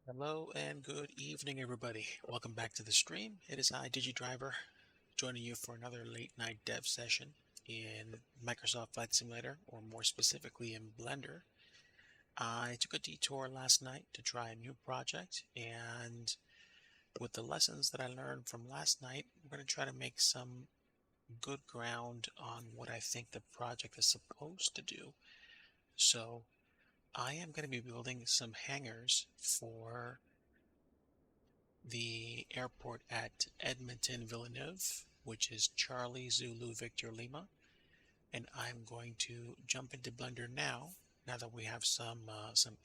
Hello and good evening, everybody. Welcome back to the stream. It is I, Digi Driver, joining you for another late night dev session in Microsoft Flight Simulator, or more specifically in Blender. I took a detour last night to try a new project, and with the lessons that I learned from last night, I'm going to try to make some good ground on what I think the project is supposed to do. So, I am going to be building some hangars for the airport at Edmonton Villeneuve, which is Charlie Zulu Victor Lima. And I'm going to jump into Blender now that we have some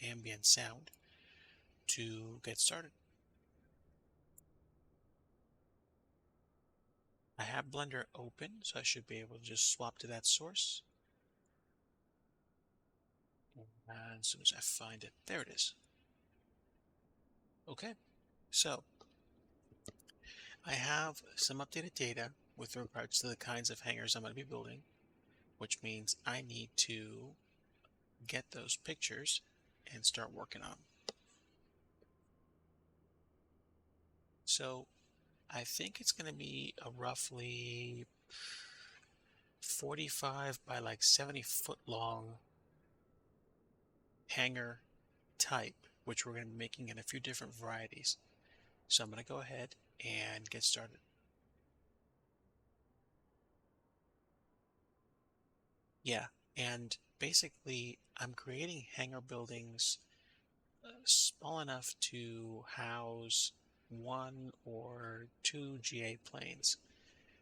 ambient sound to get started. I have Blender open, so I should be able to just swap to that source. And as soon as I find it, there it is. Okay, so I have some updated data with regards to the kinds of hangars I'm going to be building, which means I need to get those pictures and start working on them. So I think it's going to be a roughly 45 by like 70-foot long hangar type, which we're going to be making in a few different varieties. So I'm going to go ahead and get started. Yeah, and basically I'm creating hangar buildings small enough to house one or two GA planes.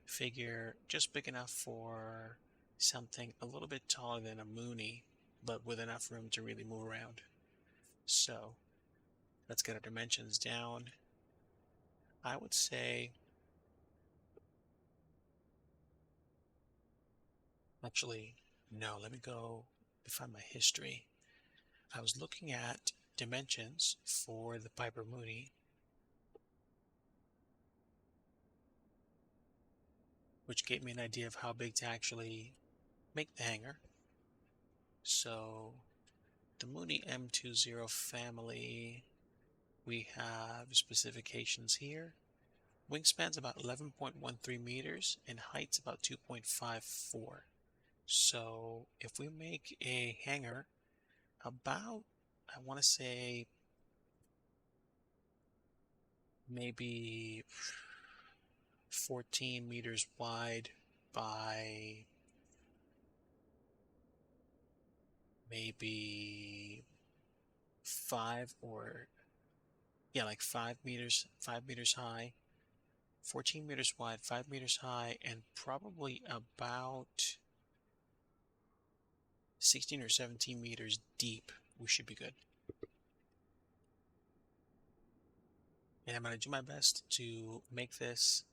Figure just big enough for something a little bit taller than a Mooney, but with enough room to really move around. So let's get our dimensions down. I would say, actually, no, let me go find my history. I was looking at dimensions for the Piper Mooney, which gave me an idea of how big to actually make the hangar. So the Mooney M20 family, we have specifications here. Wingspan's about 11.13 meters and height's about 2.54. So if we make a hangar about, I want to say maybe 14 meters wide by maybe 5 or yeah, like 5 meters high, 14 meters wide, 5 meters high, and probably about 16 or 17 meters deep, we should be good. And I'm going to do my best to make this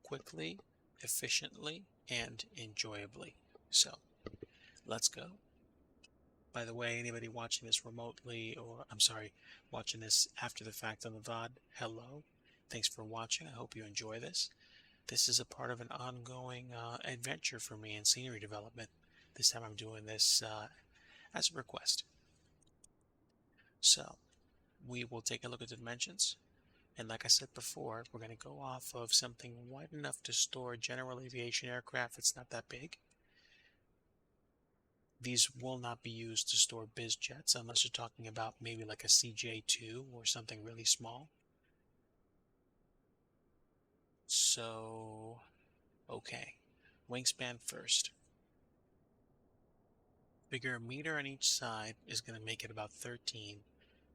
quickly, efficiently, and enjoyably. So let's go. By the way, anybody watching this remotely, or I'm sorry, watching this after the fact on the VOD, hello. Thanks for watching. I hope you enjoy this. This is a part of an ongoing adventure for me in scenery development. This time I'm doing this as a request. So we will take a look at the dimensions. And like I said before, we're going to go off of something wide enough to store a general aviation aircraft that's not that big. These will not be used to store biz jets unless you're talking about maybe like a CJ2 or something really small. So, okay, wingspan first. Figure a meter on each side is going to make it about 13.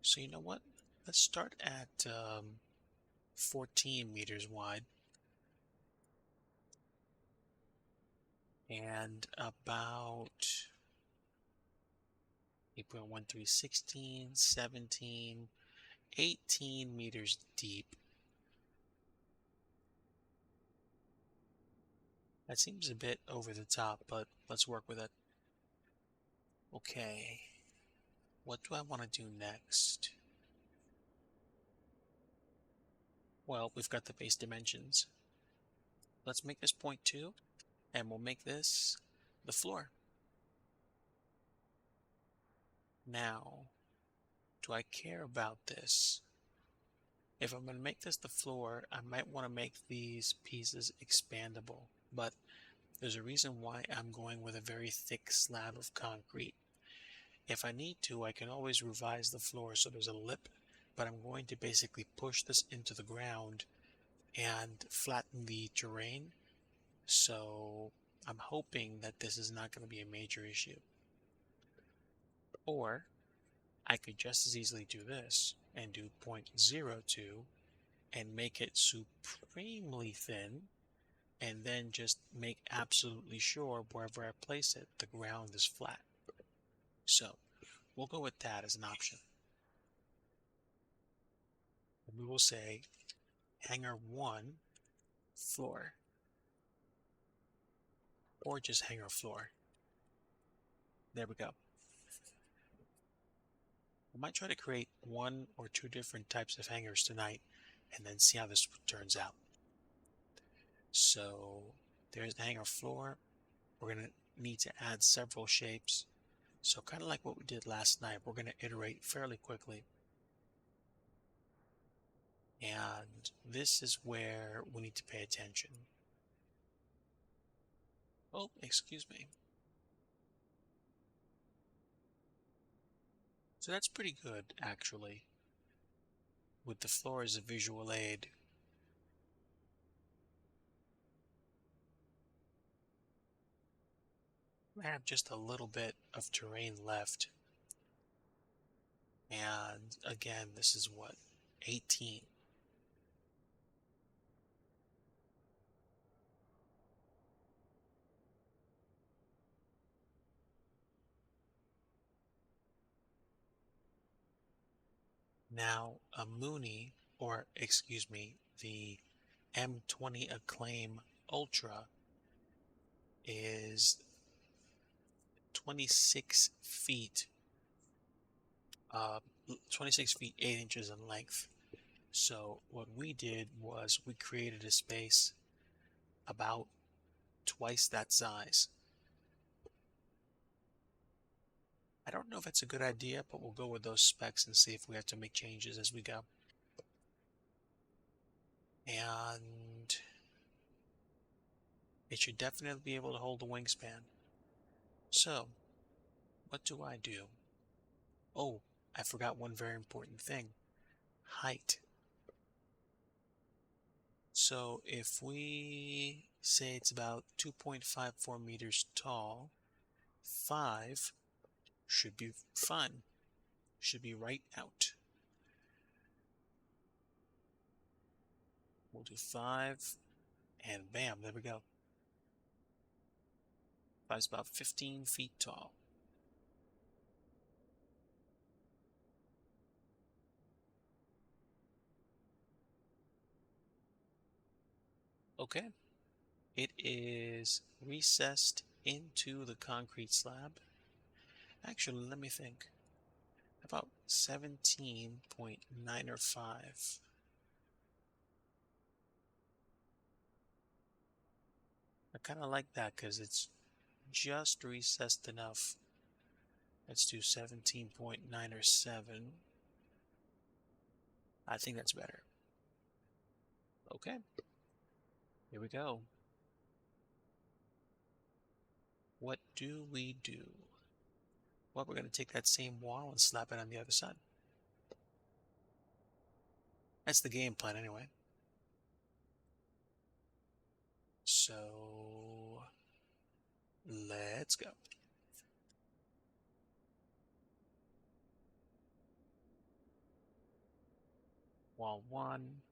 So you know what? Let's start at 14 meters wide and about 8.13, 16, 17, 18 meters deep. That seems a bit over the top, but let's work with it. Okay, what do I want to do next? Well, we've got the base dimensions. Let's make this 0.2, and we'll make this the floor. Now, do I care about this? If I'm going to make this the floor, I might want to make these pieces expandable, but there's a reason why I'm going with a very thick slab of concrete. If I need to, I can always revise the floor so there's a lip, but I'm going to basically push this into the ground and flatten the terrain. So I'm hoping that this is not going to be a major issue. Or I could just as easily do this and do 0.02 and make it supremely thin, and then just make absolutely sure wherever I place it, the ground is flat. So we'll go with that as an option. And we will say hanger 1 floor, or just hanger floor. There we go. I might try to create 1 or 2 different types of hangers tonight and then see how this turns out. So there's the hanger floor. We're going to need to add several shapes. So kind of like what we did last night, we're going to iterate fairly quickly. And this is where we need to pay attention. Oh, excuse me. So that's pretty good, actually, with the floor as a visual aid. I have just a little bit of terrain left. And again, this is what, 18. Now, a Mooney, or excuse me, the M20 Acclaim Ultra is 26 feet, 26 feet 8 inches in length. So what we did was we created a space about twice that size. I don't know if it's a good idea, but we'll go with those specs and see if we have to make changes as we go. And it should definitely be able to hold the wingspan. So, what do I do? Oh, I forgot one very important thing. Height. So if we say it's about 2.54 meters tall, 5 should be fun. Should be right out. We'll do 5, and bam, there we go. 5's about 15 feet tall. Okay, it is recessed into the concrete slab. Actually, let me think. About 17.905. I kind of like that because it's just recessed enough. Let's do 17.907. I think that's better. Okay, here we go. What do we do? Well, we're going to take that same wall and slap it on the other side. That's the game plan anyway. So let's go. Wall 1.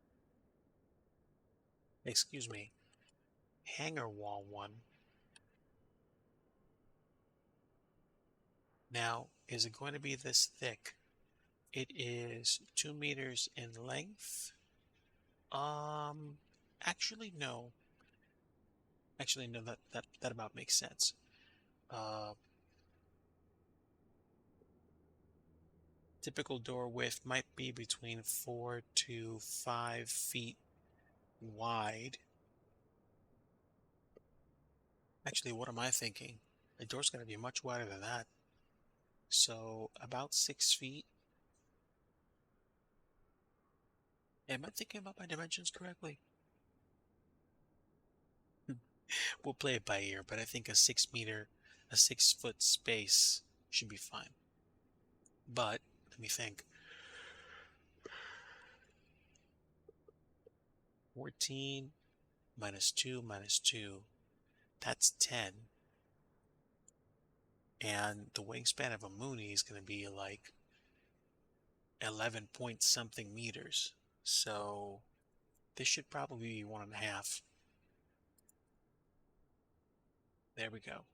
Excuse me. Hanger wall 1. Now, is it going to be this thick? It is 2 meters in length. Actually, no. Actually, no, that about makes sense. Typical door width might be between 4 to 5 feet wide. Actually, what am I thinking? The door's going to be much wider than that. So about 6 feet. Am I thinking about my dimensions correctly? We'll play it by ear, but I think a 6 foot space should be fine. But let me think. 14 minus 2, that's 10. And the wingspan of a Mooney is going to be like 11 point something meters. So this should probably be 1.5. There we go.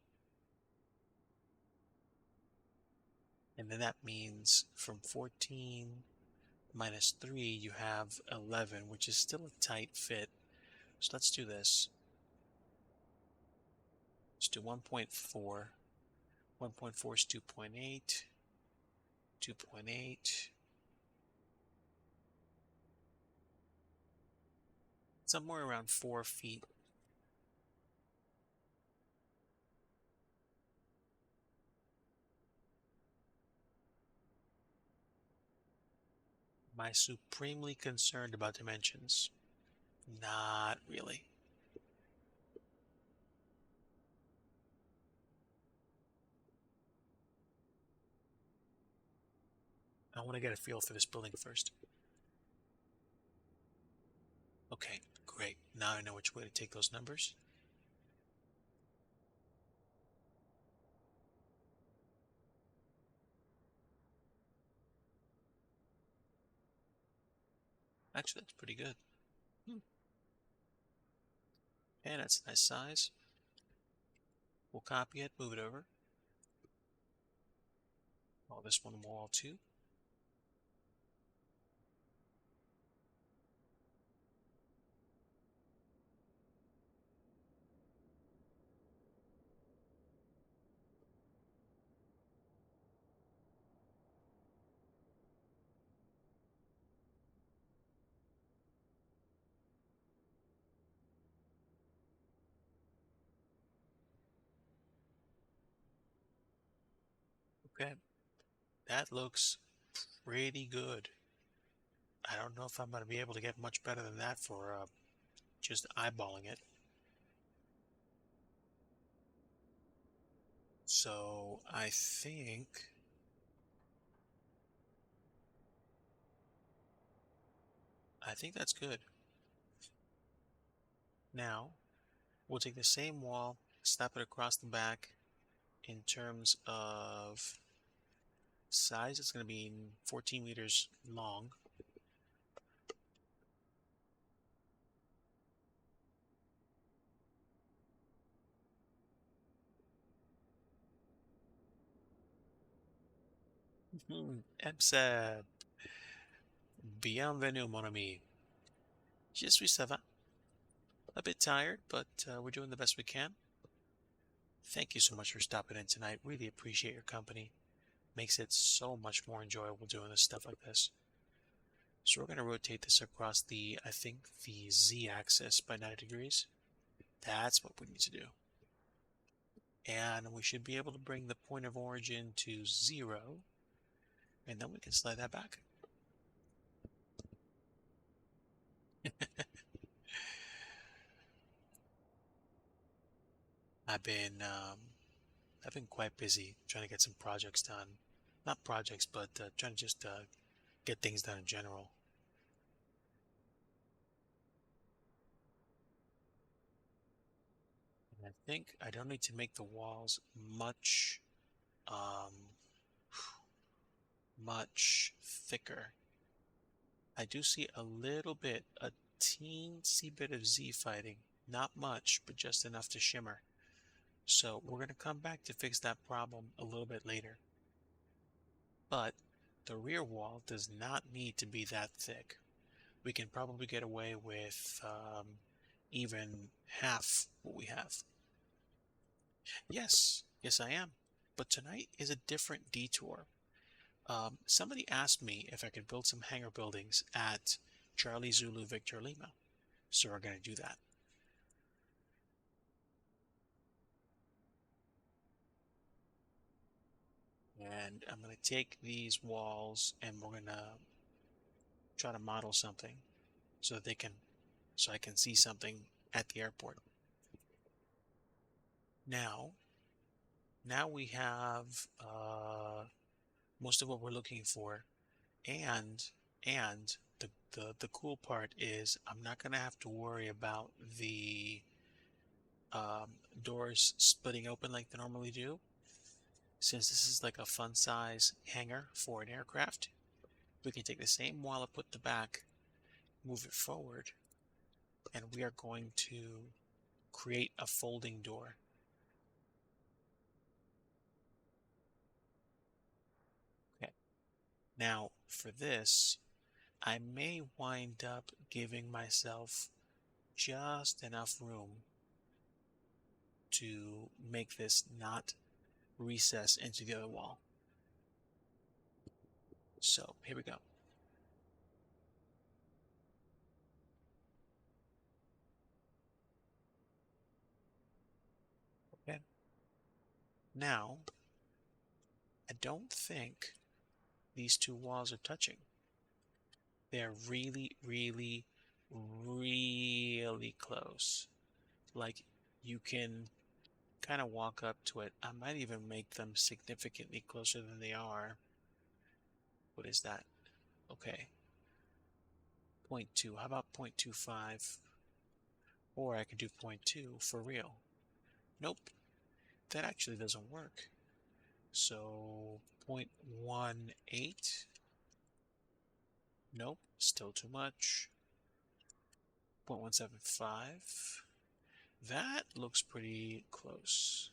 And then that means from 14 minus 3, you have 11, which is still a tight fit. So let's do this. Let's do 1.4. 1.4 is 2.8. 2.8. Somewhere around 4 feet. Am I supremely concerned about dimensions? Not really. I want to get a feel for this building first. Okay, great. Now I know which way to take those numbers. Actually, that's pretty good. And that's a nice size. We'll copy it, move it over. Oh, this one wall too. Okay, that looks pretty good. I don't know if I'm going to be able to get much better than that for just eyeballing it. So I think that's good. Now we'll take the same wall, snap it across the back. In terms of size, it's going to be 14 meters long. Ebseb, bienvenue, mon ami. Je suis ça va. A bit tired, but we're doing the best we can. Thank you so much for stopping in tonight. Really appreciate your company. Makes it so much more enjoyable doing this stuff like this. So we're going to rotate this across I think the z-axis by 90 degrees. That's what we need to do. And we should be able to bring the point of origin to 0. And then we can slide that back. I've been quite busy trying to get some projects done. Not projects, but trying to just get things done in general. And I think I don't need to make the walls um, much thicker. I do see a little bit, a teensy bit of Z fighting. Not much, but just enough to shimmer. So we're going to come back to fix that problem a little bit later. But the rear wall does not need to be that thick. We can probably get away with even half what we have. Yes, yes I am. But tonight is a different detour. Somebody asked me if I could build some hangar buildings at Charlie Zulu Victor Lima. So we're going to do that. And I'm going to take these walls and we're going to try to model something. so that so I can see something at the airport. Now we have most of what we're looking for, and the cool part is I'm not gonna have to worry about the doors splitting open like they normally do. Since this is like a fun size hangar for an aircraft, we can take the same wall and put the back, move it forward, and we are going to create a folding door. Okay. Now for this, I may wind up giving myself just enough room to make this not recess into the other wall. So here we go. Okay. Now, I don't think these two walls are touching. They're really, really, really close. Like you can kind of walk up to it. I might even make them significantly closer than they are. What is that? Okay. 0.2. How about 0.25? Or I could do 0.2 for real. Nope. That actually doesn't work. So 0.18. Nope. Still too much. 0.175. That looks pretty close.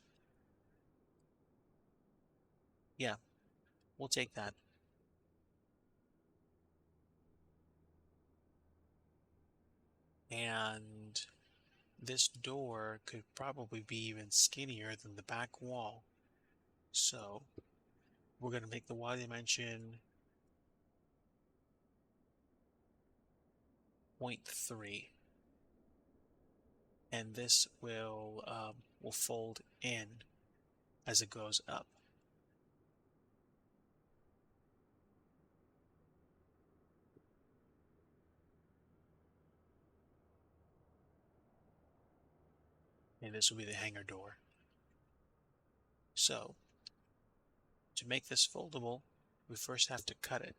Yeah, we'll take that. And this door could probably be even skinnier than the back wall. So we're going to make the Y dimension 0.3. And this will fold in as it goes up. And this will be the hangar door. So to make this foldable, we first have to cut it.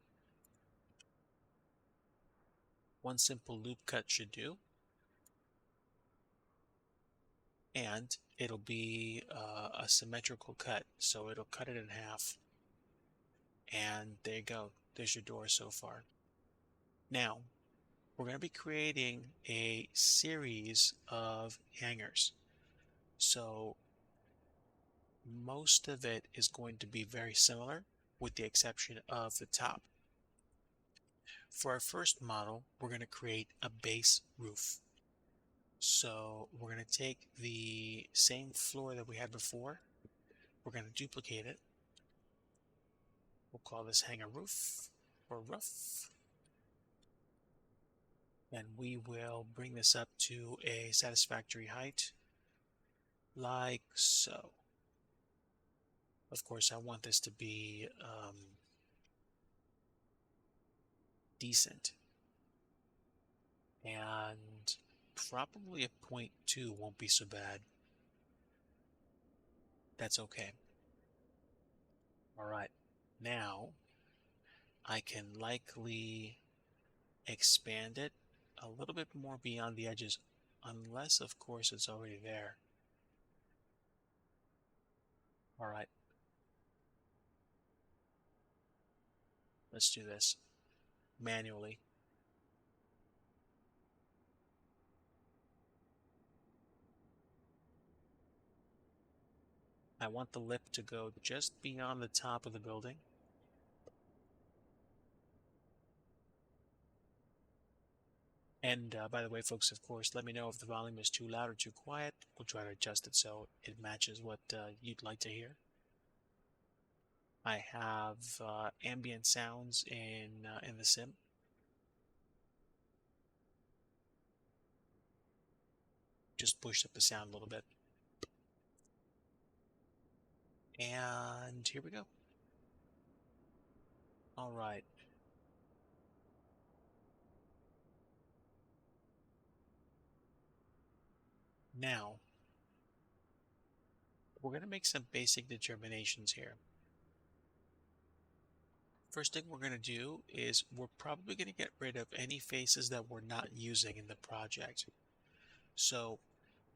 One simple loop cut should do. And it'll be a symmetrical cut, so it'll cut it in half. And there you go. There's your door so far. Now, we're going to be creating a series of hangers. So most of it is going to be very similar with the exception of the top. For our first model, we're going to create a base roof. So we're going to take the same floor that we had before. We're going to duplicate it. We'll call this hangar roof or roof. And we will bring this up to a satisfactory height, like so. Of course, I want this to be decent. And probably a 0.2 won't be so bad. That's okay. All right, now I can likely expand it a little bit more beyond the edges, unless of course it's already there. All right, let's do this manually. I want the lip to go just beyond the top of the building. And by the way, folks, of course, let me know if the volume is too loud or too quiet. We'll try to adjust it so it matches what you'd like to hear. I have ambient sounds in the sim. Just pushed up the sound a little bit. And here we go. All right. Now, we're going to make some basic determinations here. First thing we're going to do is we're probably going to get rid of any faces that we're not using in the project. So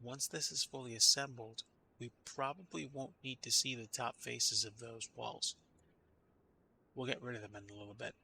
once this is fully assembled, we probably won't need to see the top faces of those walls. We'll get rid of them in a little bit.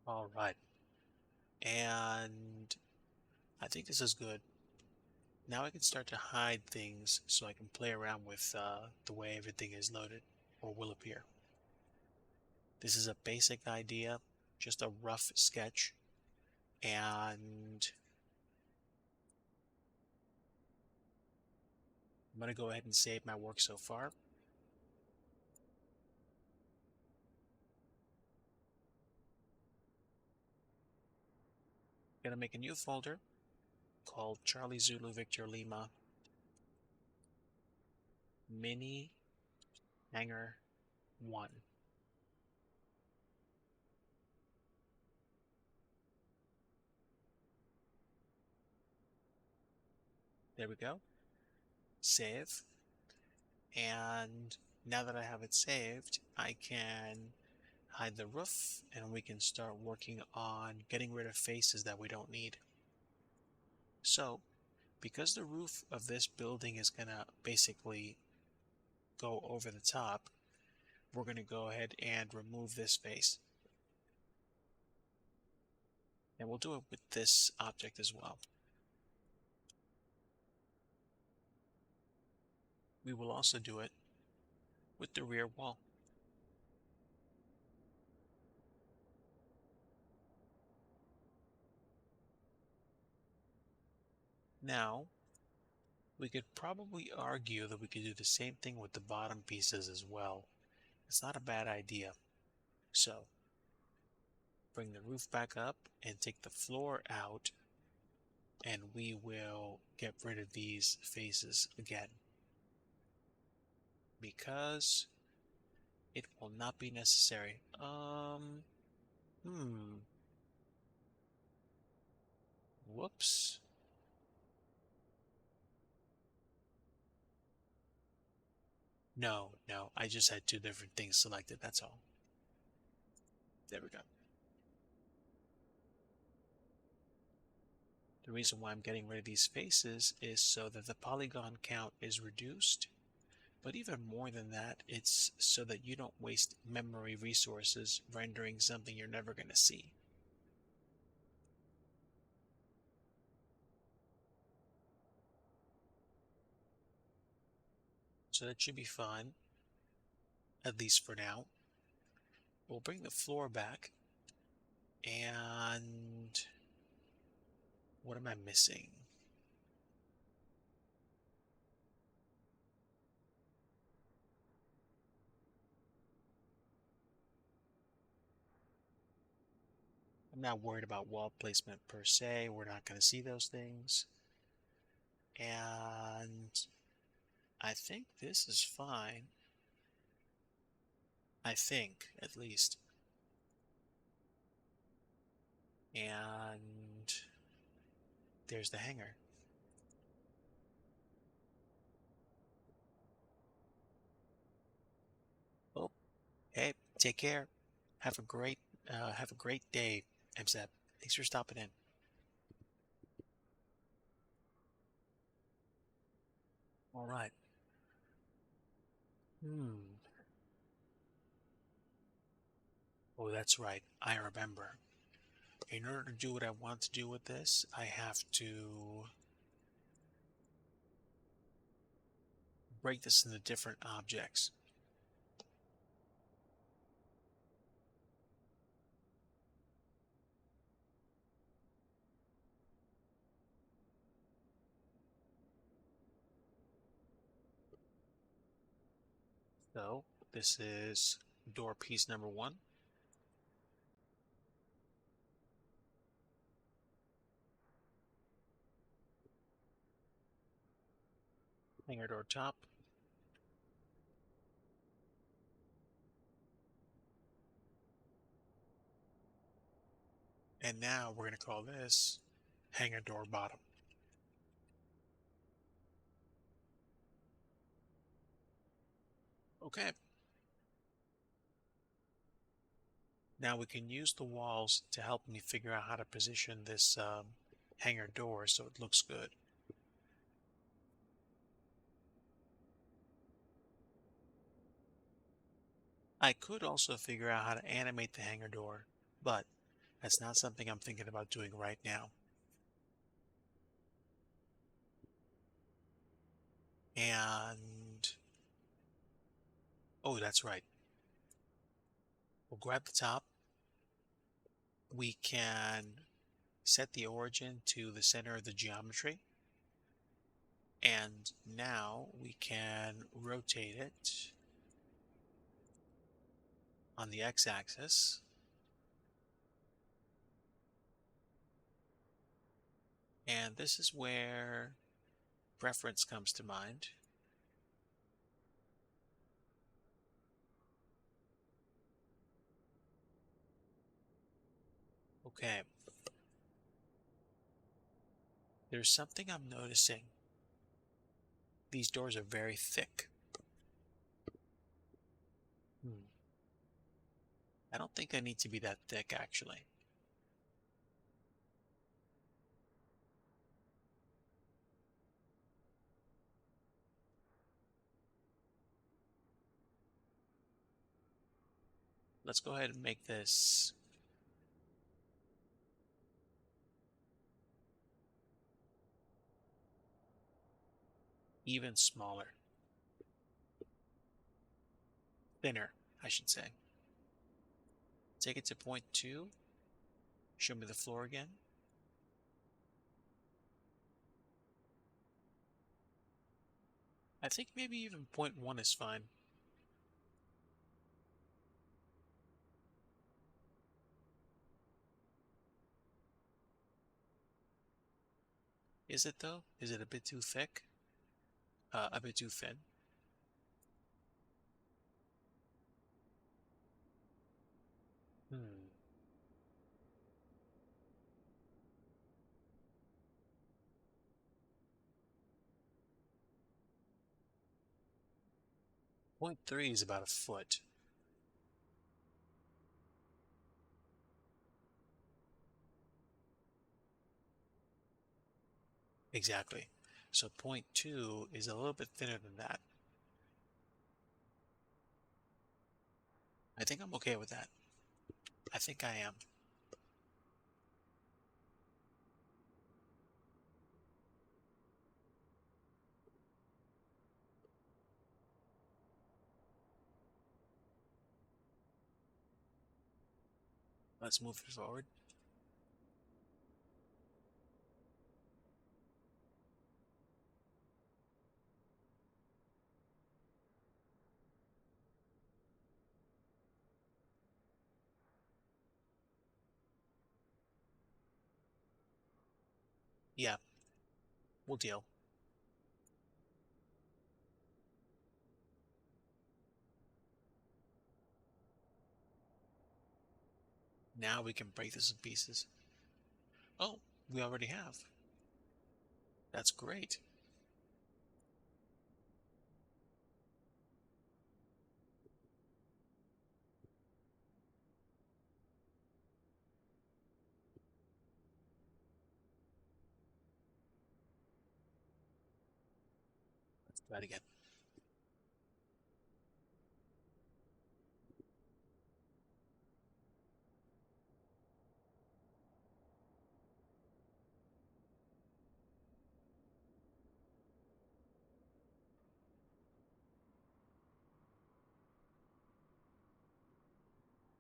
All right. And I think this is good. Now I can start to hide things so I can play around with the way everything is loaded or will appear. This is a basic idea, just a rough sketch, and I'm going to go ahead and save my work so far. I'm going to make a new folder called Charlie Zulu Victor Lima Mini Hanger 1. There we go. Save. And now that I have it saved, I can hide the roof and we can start working on getting rid of faces that we don't need. So, because the roof of this building is going to basically go over the top, we're going to go ahead and remove this face. And we'll do it with this object as well. We will also do it with the rear wall. Now, we could probably argue that we could do the same thing with the bottom pieces as well. It's not a bad idea. So, bring the roof back up and take the floor out, and we will get rid of these faces again, because it will not be necessary. Whoops. No, I just had two different things selected, that's all. There we go. The reason why I'm getting rid of these faces is so that the polygon count is reduced, but even more than that, it's so that you don't waste memory resources rendering something you're never going to see. So that should be fun, at least for now. We'll bring the floor back, and what am I missing? I'm not worried about wall placement per se. We're not going to see those things. And I think this is fine. I think, at least. And there's the hanger. Oh, hey, take care. Have a great day, MSEP. Thanks for stopping in. All right. Oh, that's right. I remember. In order to do what I want to do with this, I have to break this into different objects. So this is door piece number 1. Hanger door top. And now we're going to call this hanger door bottom. Okay. Now we can use the walls to help me figure out how to position this hanger door so it looks good. I could also figure out how to animate the hanger door, but that's not something I'm thinking about doing right now. And, oh, that's right. We'll grab the top. We can set the origin to the center of the geometry. And now we can rotate it on the x-axis. And this is where preference comes to mind. Okay. There's something I'm noticing. These doors are very thick. I don't think they need to be that thick, actually. Let's go ahead and make this even smaller. Thinner, I should say. Take it to point 2. Show me the floor again. I think maybe even point 1 is fine. Is it though? Is it a bit too thick? A bit too thin? Hmm. Point 3 is about a foot. Exactly. So point 2 is a little bit thinner than that. I think I'm okay with that. I think I am. Let's move it forward. Yeah, we'll deal. Now we can break this in pieces. Oh, we already have. That's great. Let's try it again.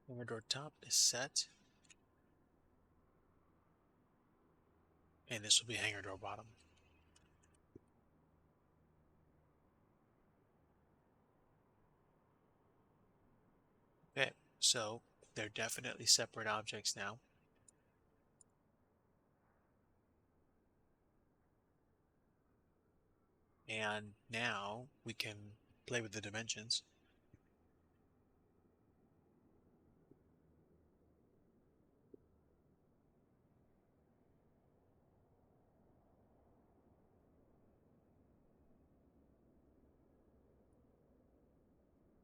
Hanger door top is set. And this will be hanger door bottom. Okay, so they're definitely separate objects now. And now we can play with the dimensions.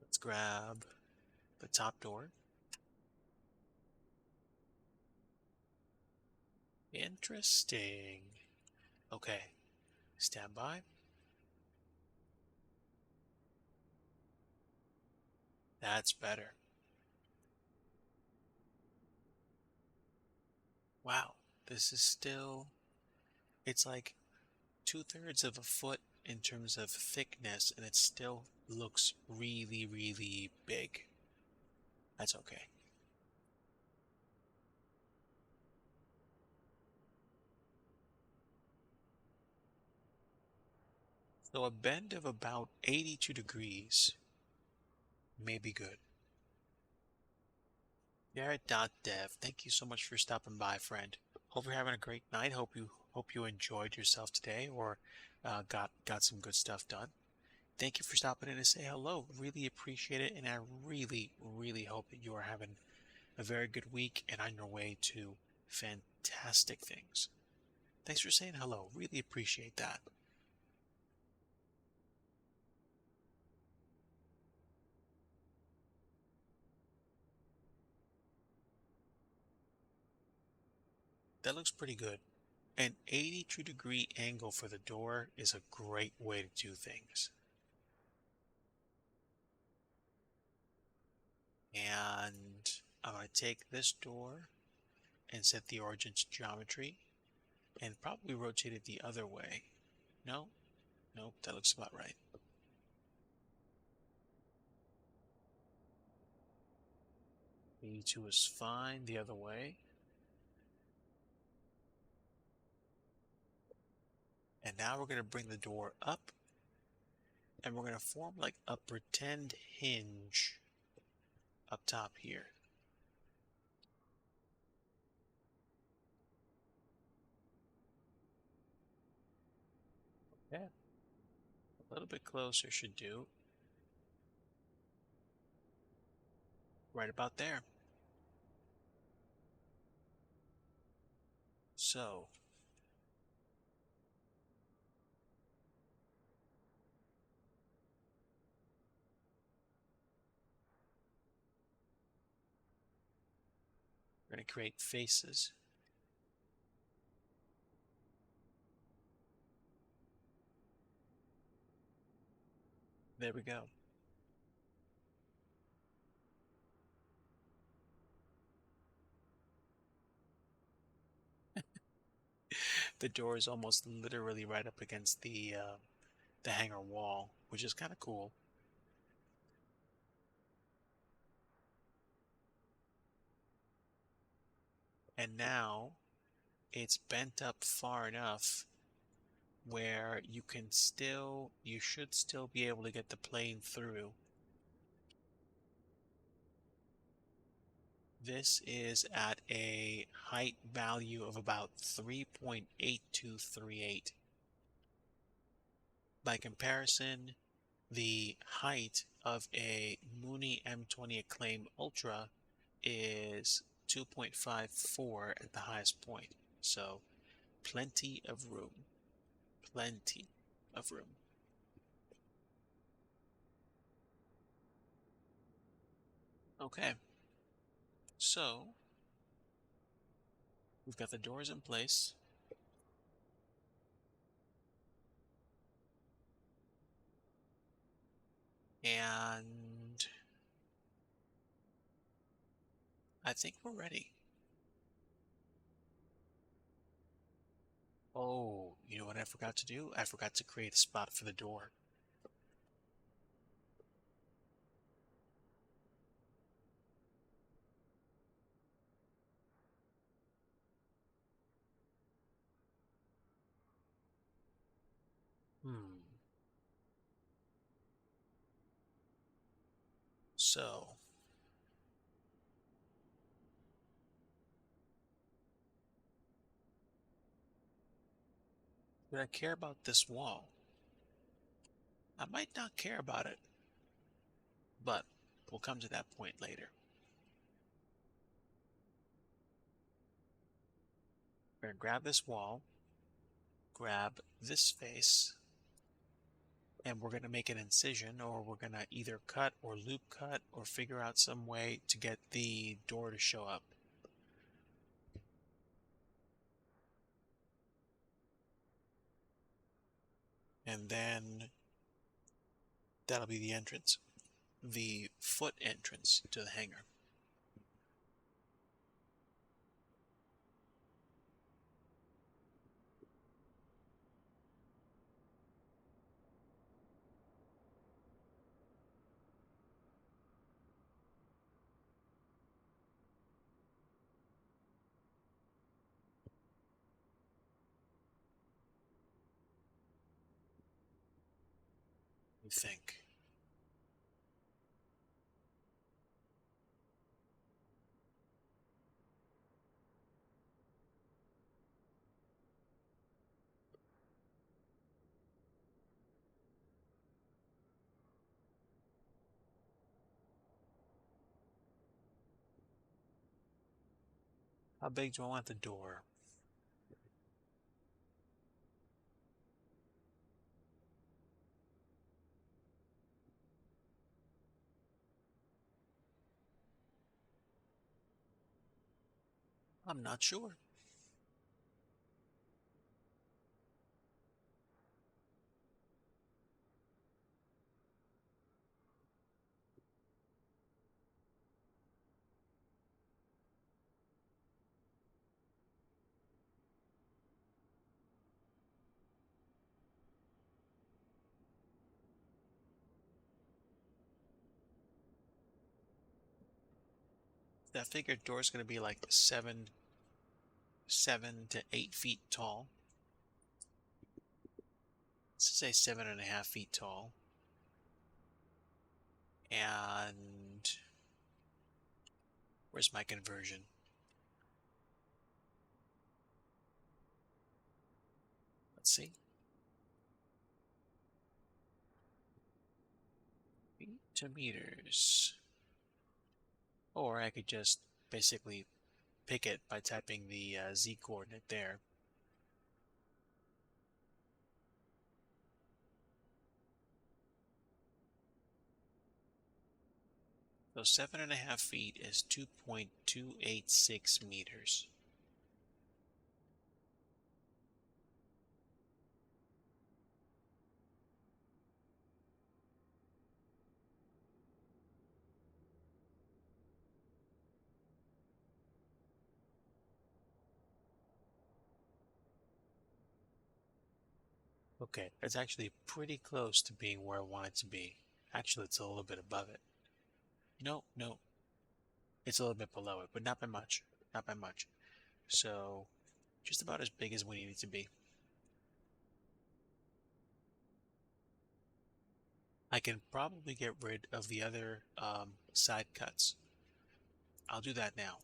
Let's grab the top door. Interesting. Okay, stand by. That's better. Wow, this is still, it's like 2/3 of a foot in terms of thickness, and it still looks really, really big. That's okay. So a bend of about 82 degrees may be good. Garrett.dev, thank you so much for stopping by, friend. Hope you're having a great night. Hope you enjoyed yourself today, or got some good stuff done. Thank you for stopping in to say hello. Really appreciate it, and I really, really hope that you are having a very good week and on your way to fantastic things. Thanks for saying hello. Really appreciate that. That looks pretty good. An 82-degree angle for the door is a great way to do things. And I'm going to take this door and set the origin to geometry and probably rotate it the other way. No? Nope, that looks about right. B2 is fine the other way. And now we're going to bring the door up and we're going to form like a pretend hinge up top here. Yeah, a little bit closer should do. Right about there. So, we're going to create faces. There we go. The door is almost literally right up against the hanger wall, which is kind of cool. And now it's bent up far enough where you should still be able to get the plane through. This is at a height value of about 3.8238. By comparison, the height of a Mooney M20 Acclaim Ultra is 2.54 at the highest point. So plenty of room. Plenty of room. Okay, so we've got the doors in place. And I think we're ready. Oh, you know what I forgot to do? I forgot to create a spot for the door. Hmm. So, do I care about this wall? I might not care about it, but we'll come to that point later. We're gonna grab this wall, grab this face, and we're gonna make an incision, or we're gonna either cut or loop cut or figure out some way to get the door to show up. And then that'll be the entrance, the foot entrance to the hangar. You think. How big do I want the door? I'm not sure. That figured door is going to be like 7 to 8 feet tall. Let's say 7.5 feet tall. And where's my conversion? Let's see. Feet to meters. Or I could just basically pick it by typing the Z coordinate there. So 7.5 feet is 2.286 meters. Okay, that's actually pretty close to being where I want it to be. Actually, it's a little bit above it. No, it's a little bit below it, but not by much. Not by much. So, just about as big as we need it to be. I can probably get rid of the other side cuts. I'll do that now.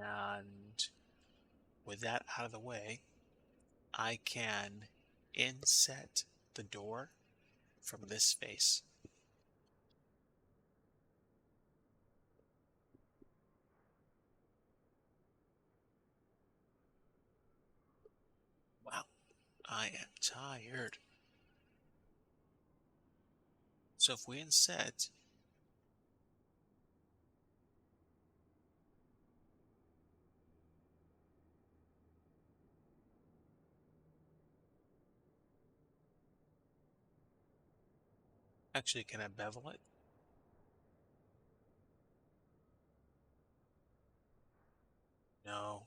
And with that out of the way, I can inset the door from this face. Wow, I am tired. So if we inset, actually, can I bevel it? No,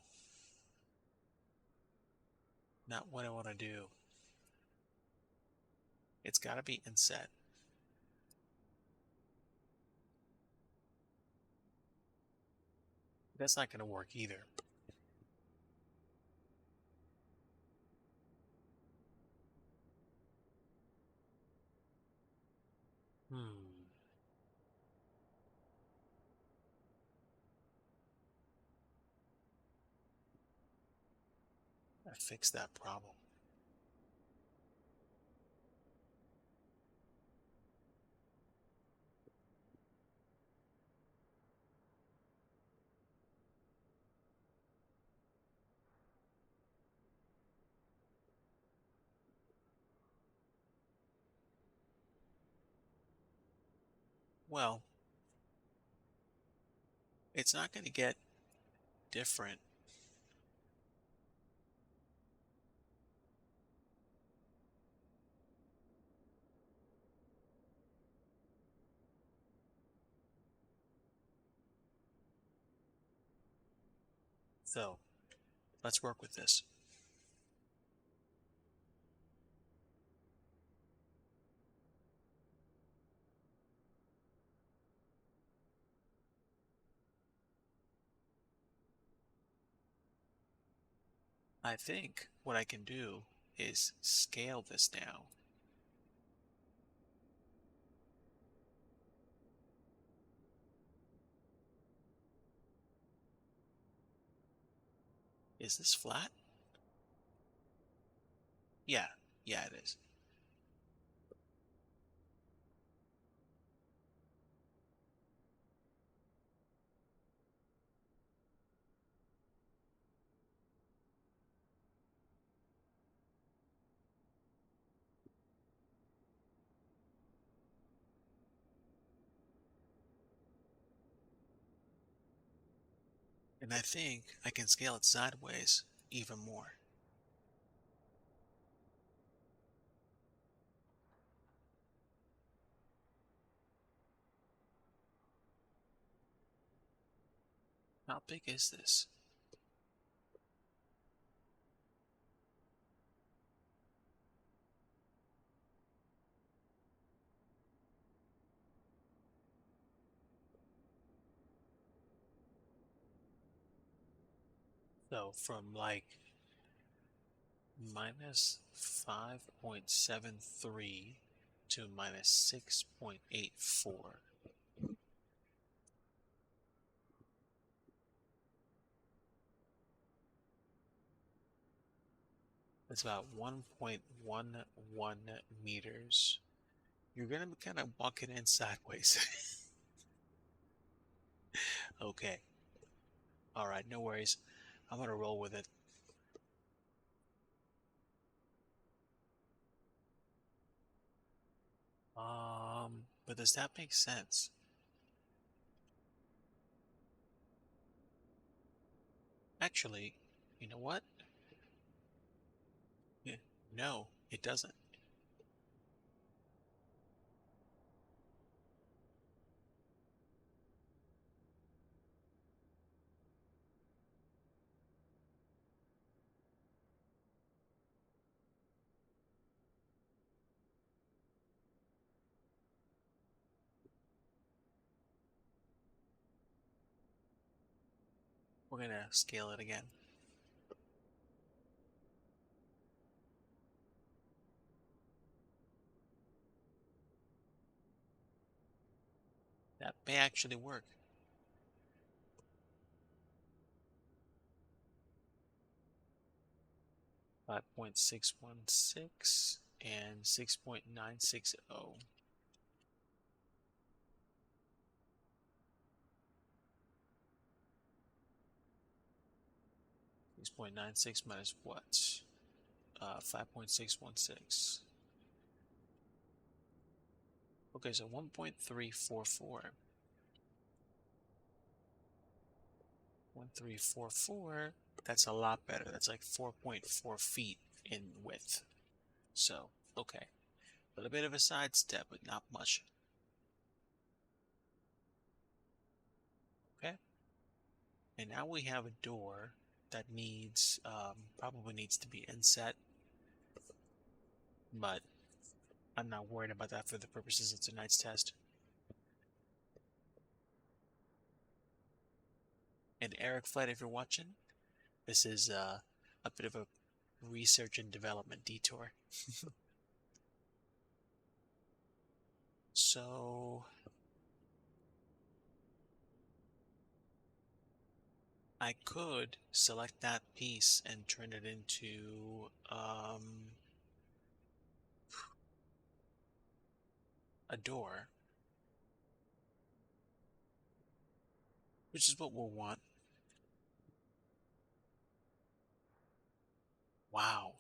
not what I want to do. It's got to be inset. That's not going to work either. I fixed that problem. Well, it's not going to get different. So let's work with this. I think what I can do is scale this now. Is this flat? Yeah, yeah, it is. And I think I can scale it sideways even more. How big is this? So from like minus 5.73 to minus 6.84. That's about 1.11 meters. You're gonna be kind of walking in sideways. Okay. All right, no worries. I'm gonna roll with it. But does that make sense? Actually, you know what? Yeah, no, it doesn't. We're gonna scale it again. That may actually work. 5.616 and 6.960. 6.96 minus what? 5.616. Okay, so 1.344. 1.344, that's a lot better. That's like 4.4 feet in width. So, okay. A little bit of a sidestep, but not much. Okay. And now we have a door that needs, probably needs to be inset, but I'm not worried about that for the purposes of tonight's test. And Eric Flight, if you're watching, this is a bit of a research and development detour. So I could select that piece and turn it into a door, which is what we'll want. Wow.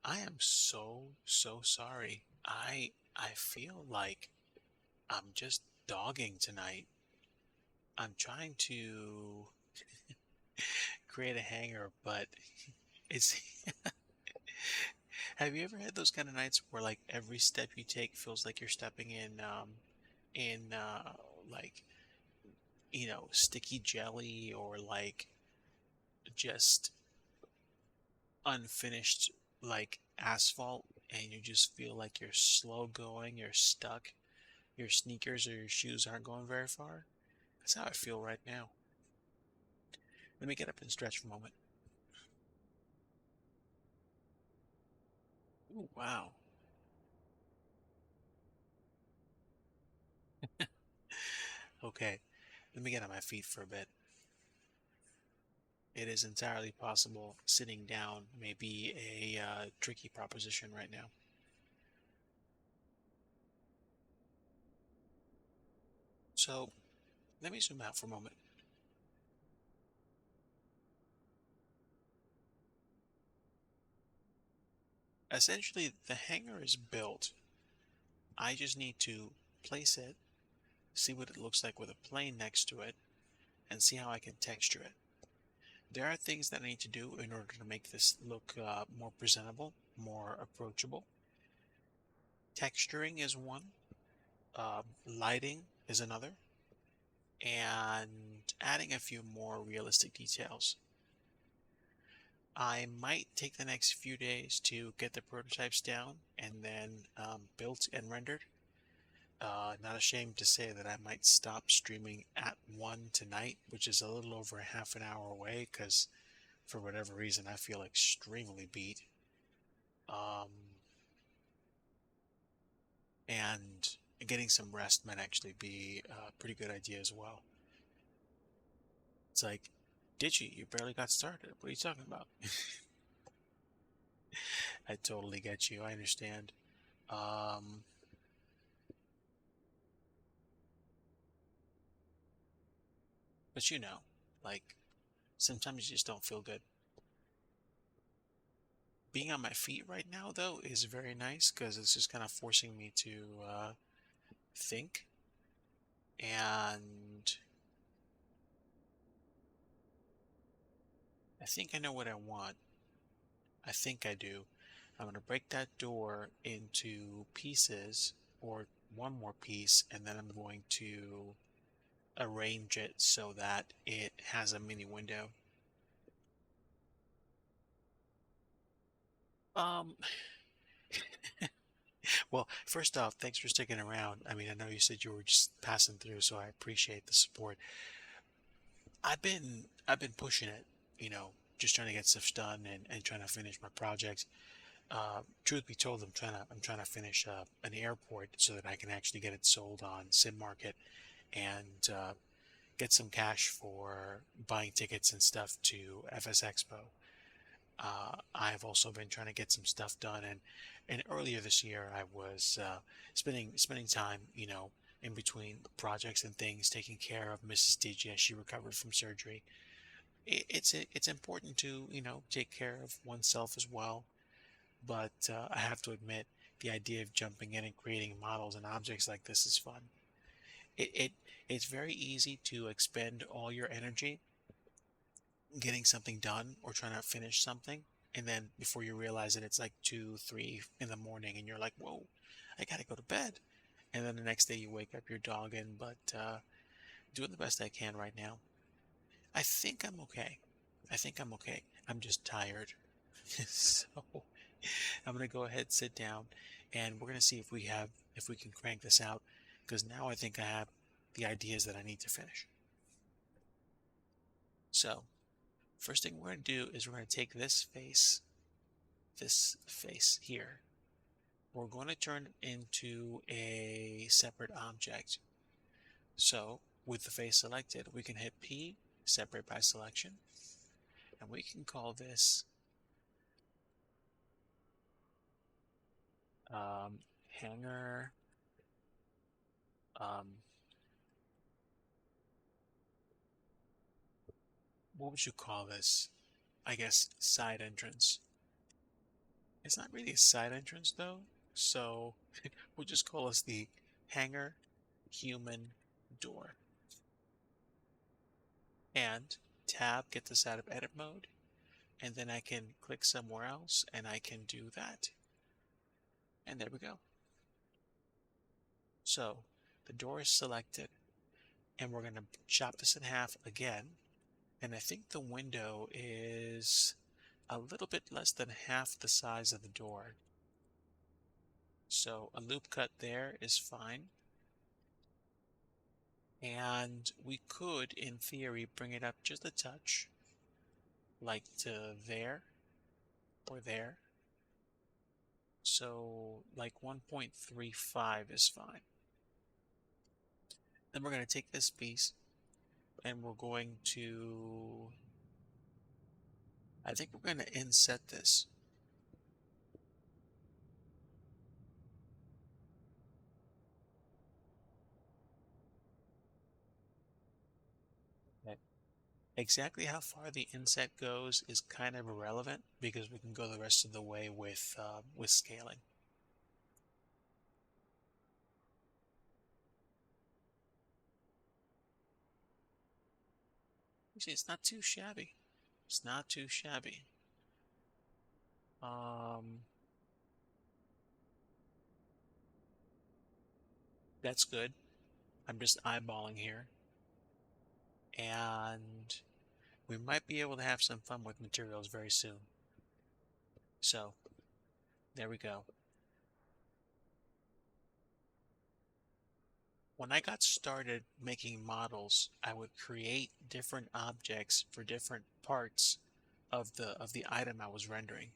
I am so sorry. I feel like I'm just dogging tonight. I'm trying to create a hanger, but it's have you ever had those kind of nights where like every step you take feels like you're stepping in like sticky jelly or like just unfinished like asphalt and you just feel like you're slow going, you're stuck, your sneakers or your shoes aren't going very far? That's how I feel right now. Let me get up and stretch for a moment. Ooh, wow. Okay, let me get on my feet for a bit. It is entirely possible sitting down may be a tricky proposition right now. So let me zoom out for a moment. Essentially, the hanger is built. I just need to place it, see what it looks like with a plane next to it, and see how I can texture it. There are things that I need to do in order to make this look more presentable, more approachable. Texturing is one, lighting is another, and adding a few more realistic details. I might take the next few days to get the prototypes down and then built and rendered. Not ashamed to say that I might stop streaming at 1 tonight, which is a little over a half an hour away because for whatever reason I feel extremely beat. Um, and getting some rest might actually be a pretty good idea as well. It's like, Digi, you barely got started. What are you talking about? I totally get you. I understand. Um, but like sometimes you just don't feel good. Being on my feet right now, though, is very nice because it's just kind of forcing me to think. And I think I know what I want. I think I do. I'm going to break that door into pieces or one more piece, and then I'm going to arrange it so that it has a mini window. Um, well, first off, thanks for sticking around. I mean, I know you said you were just passing through, so I appreciate the support. I've been pushing it, just trying to get stuff done and trying to finish my projects. Truth be told, I'm trying to finish an airport so that I can actually get it sold on Sim Market and get some cash for buying tickets and stuff to FS Expo. I've also been trying to get some stuff done, and earlier this year I was spending time, in between projects and things, taking care of Mrs. Digi as she recovered from surgery. It's important to take care of oneself as well, but I have to admit the idea of jumping in and creating models and objects like this is fun. It's very easy to expend all your energy getting something done or trying to finish something, and then before you realize it, it's like 2 3 in the morning and you're like, whoa, I gotta go to bed. And then the next day you wake up, you're dogging, but doing the best I can right now. I think I'm okay. I'm just tired. So I'm gonna go ahead, sit down, and we're gonna see if we can crank this out, because now I think I have the ideas that I need to finish. So first thing we're going to do is we're going to take this face here. We're going to turn it into a separate object. So with the face selected, we can hit P separate by selection, and we can call this hanger what would you call this? I guess side entrance. It's not really a side entrance though, so we'll just call this the hanger human door. And tab gets us out of edit mode, and then I can click somewhere else and I can do that. And there we go. So the door is selected, and we're going to chop this in half again. And I think the window is a little bit less than half the size of the door. So a loop cut there is fine. And we could, in theory, bring it up just a touch, like to there or there. So like 1.35 is fine. Then we're going to take this piece and we're going to, I think we're going to inset this. Okay. Exactly how far the inset goes is kind of irrelevant because we can go the rest of the way with scaling. You see, it's not too shabby. It's not too shabby. That's good. I'm just eyeballing here. And we might be able to have some fun with materials very soon. So, there we go. When I got started making models, I would create different objects for different parts of the item I was rendering.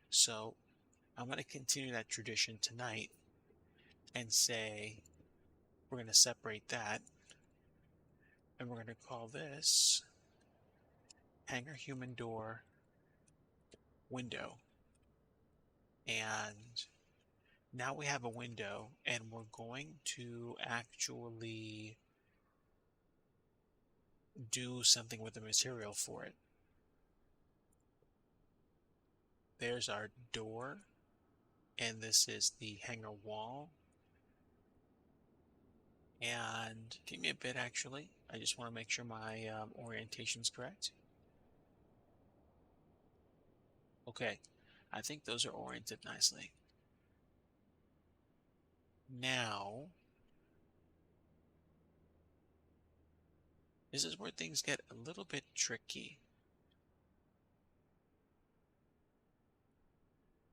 So I'm going to continue that tradition tonight and say we're going to separate that, and we're going to call this hanger human door window. And now we have a window, and we're going to actually do something with the material for it. There's our door, and this is the hanger wall. And give me a bit, actually. I just want to make sure my orientation's correct. Okay, I think those are oriented nicely. Now, this is where things get a little bit tricky.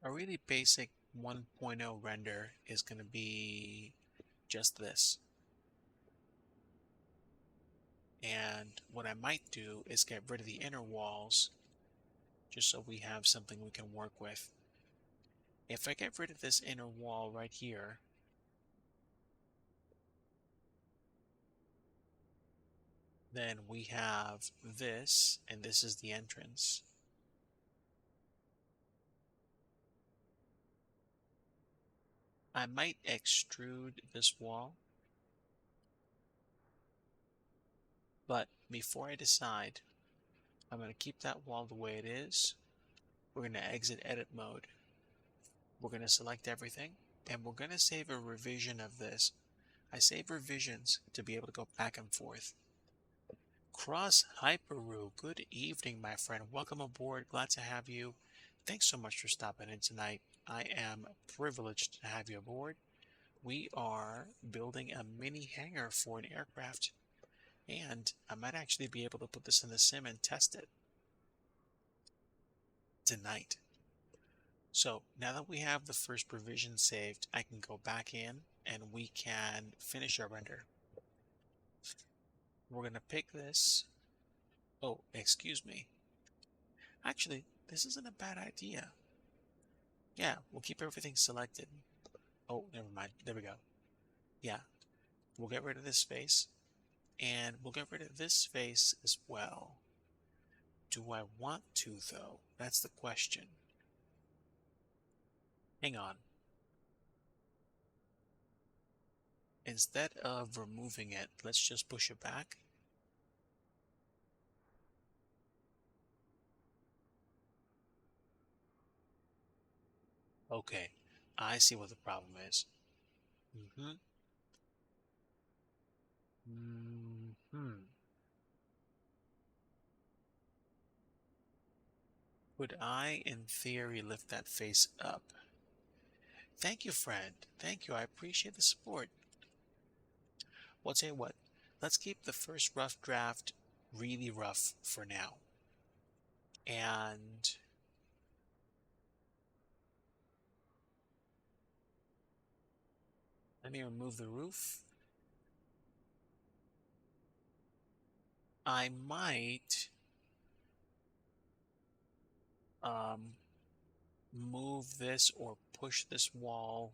A really basic 1.0 render is going to be just this. And what I might do is get rid of the inner walls just so we have something we can work with. If I get rid of this inner wall right here, then we have this, and this is the entrance. I might extrude this wall, but before I decide, I'm going to keep that wall the way it is. We're going to exit edit mode. We're going to select everything, and we're going to save a revision of this. I save revisions to be able to go back and forth. Cross Hyperu, good evening, my friend. Welcome aboard. Glad to have you. Thanks so much for stopping in tonight. I am privileged to have you aboard. We are building a mini hangar for an aircraft, and I might actually be able to put this in the sim and test it tonight. So now that we have the first revision saved, I can go back in and we can finish our render. We're going to pick this. Oh, excuse me. Actually, this isn't a bad idea. Yeah, we'll keep everything selected. Oh, never mind. There we go. Yeah, we'll get rid of this space. And we'll get rid of this face as well. Do I want to, though? That's the question. Hang on. Instead of removing it, let's just push it back. Okay, I see what the problem is. Mm-hmm. Mm-hmm. Could I, in theory, lift that face up? Thank you, friend. Thank you. I appreciate the support. Well, I'll tell you what. Let's keep the first rough draft really rough for now. And let me remove the roof. I might move this or push this wall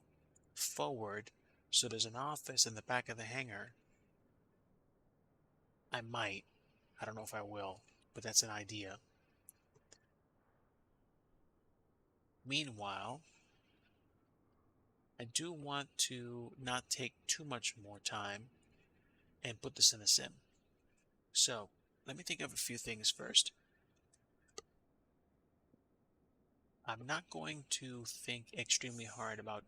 forward so there's an office in the back of the hangar. I might. I don't know if I will, but that's an idea. Meanwhile, I do want to not take too much more time and put this in a sim. So, let me think of a few things first. I'm not going to think extremely hard about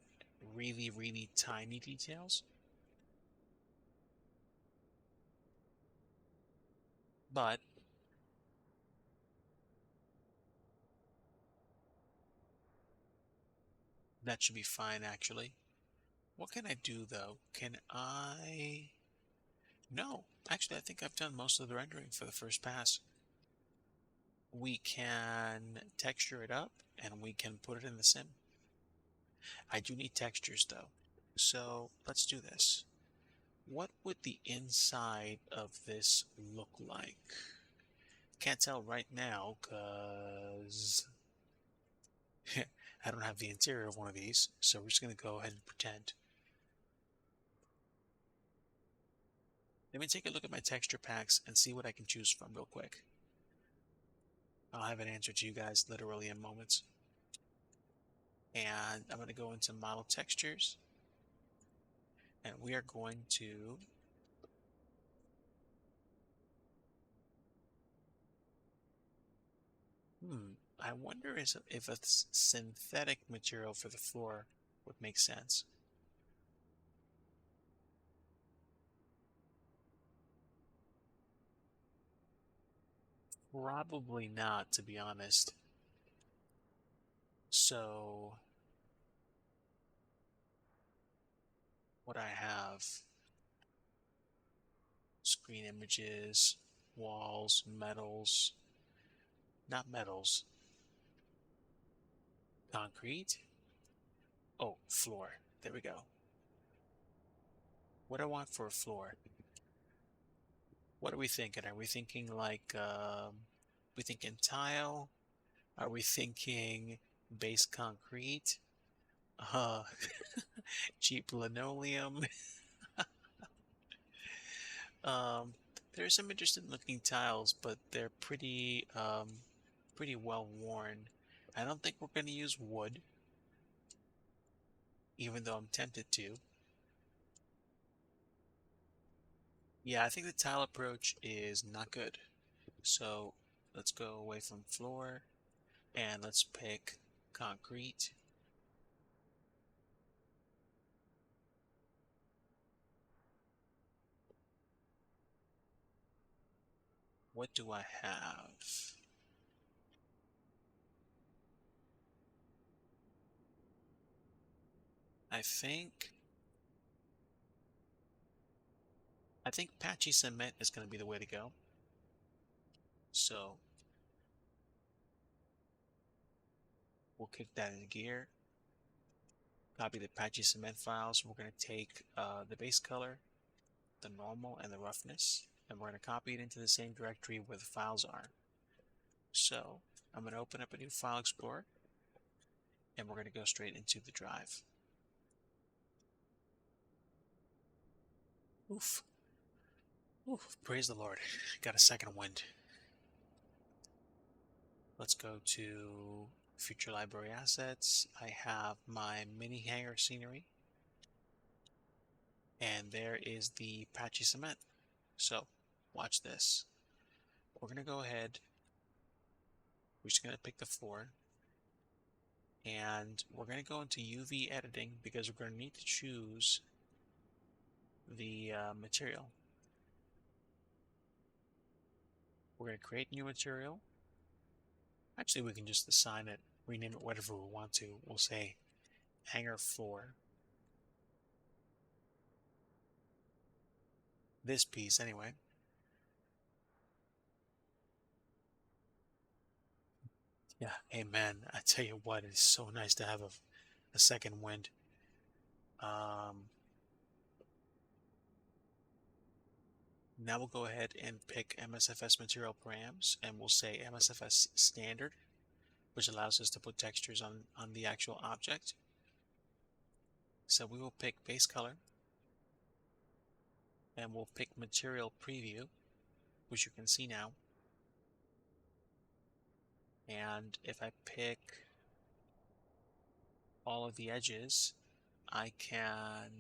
really, really tiny details, but that should be fine actually. What can I do though? Can I... No, actually I think I've done most of the rendering for the first pass. We can texture it up and we can put it in the sim. I do need textures though. So let's do this. What would the inside of this look like? Can't tell right now because I don't have the interior of one of these, so we're just going to go ahead and pretend. Let me take a look at my texture packs and see what I can choose from real quick. I'll have an answer to you guys literally in moments. And I'm going to go into model textures, and we are going to I wonder if a synthetic material for the floor would make sense. Probably not, to be honest. So, what I have, screen images, walls, metals, not metals, concrete. Oh, floor. There we go. What do I want for a floor? What are we thinking? Are we thinking like, we thinking tile? Are we thinking base concrete? Uh, cheap linoleum? Um, there's some interesting looking tiles, but they're pretty well worn. I don't think we're going to use wood, even though I'm tempted to. Yeah, I think the tile approach is not good. So let's go away from floor and let's pick concrete. What do I have? I think I think patchy cement is going to be the way to go. So we'll kick that into gear. Copy the patchy cement files. We're going to take the base color, the normal, and the roughness, and we're going to copy it into the same directory where the files are. So I'm going to open up a new file explorer, and we're going to go straight into the drive. Oof. Ooh, praise the Lord. Got a second wind. Let's go to future library assets. I have my mini hangar scenery. And there is the patchy cement. So watch this. We're going to go ahead. We're just going to pick the floor. And we're going to go into UV editing because we're going to need to choose the material. We're going to create new material. Actually, we can just assign it, rename it whatever we want to. We'll say hangar floor. This piece, anyway. Yeah, amen. I tell you what, it's so nice to have a second wind. Now we'll go ahead and pick MSFS material params, and we'll say MSFS standard, which allows us to put textures on the actual object. So we will pick base color, and we'll pick material preview, which you can see now. And if I pick all of the edges, I can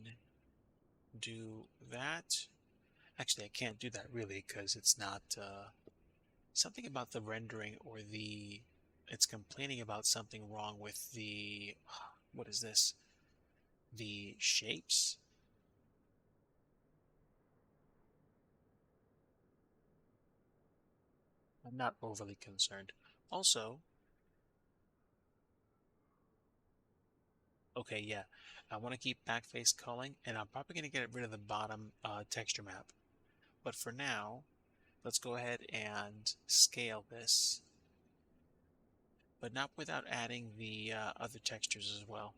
do that. Actually, I can't do that really because it's not something about the rendering or it's complaining about something wrong with the, what is this? The shapes. I'm not overly concerned. Also, okay, yeah, I want to keep backface culling, and I'm probably going to get rid of the bottom texture map. But for now, let's go ahead and scale this, but not without adding the other textures as well.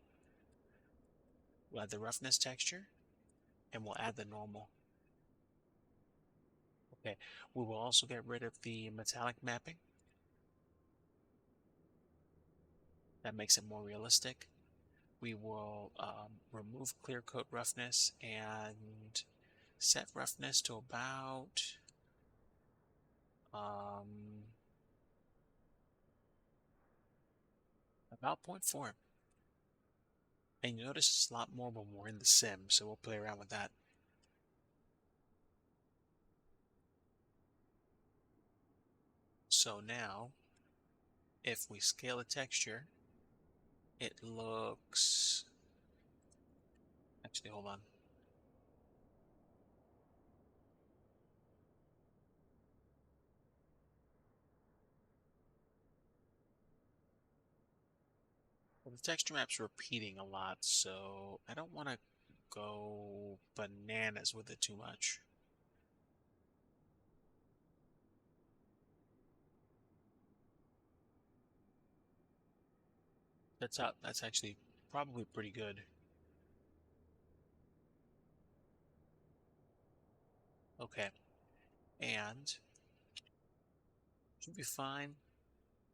We'll add the roughness texture, and we'll add the normal. Okay, we will also get rid of the metallic mapping. That makes it more realistic. We will remove clear coat roughness and set roughness to about um, 0.4. And you notice it's a lot more when we're in the sim, so we'll play around with that. So now, if we scale a texture, it looks... Actually, hold on. Well, the texture map's repeating a lot, so I don't want to go bananas with it too much. That's actually probably pretty good. Okay, and should be fine.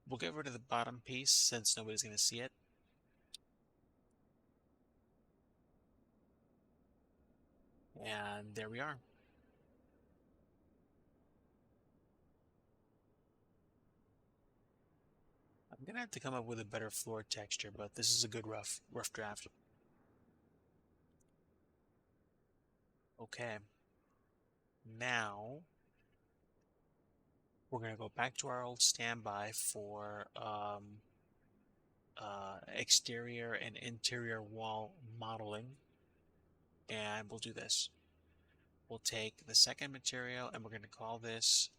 We'll get rid of the bottom piece since nobody's going to see it. And there we are. I'm going to have to come up with a better floor texture, but this is a good rough draft. Okay. Now, we're going to go back to our old standby for exterior and interior wall modeling. And we'll do this. We'll take the second material and we're going to call this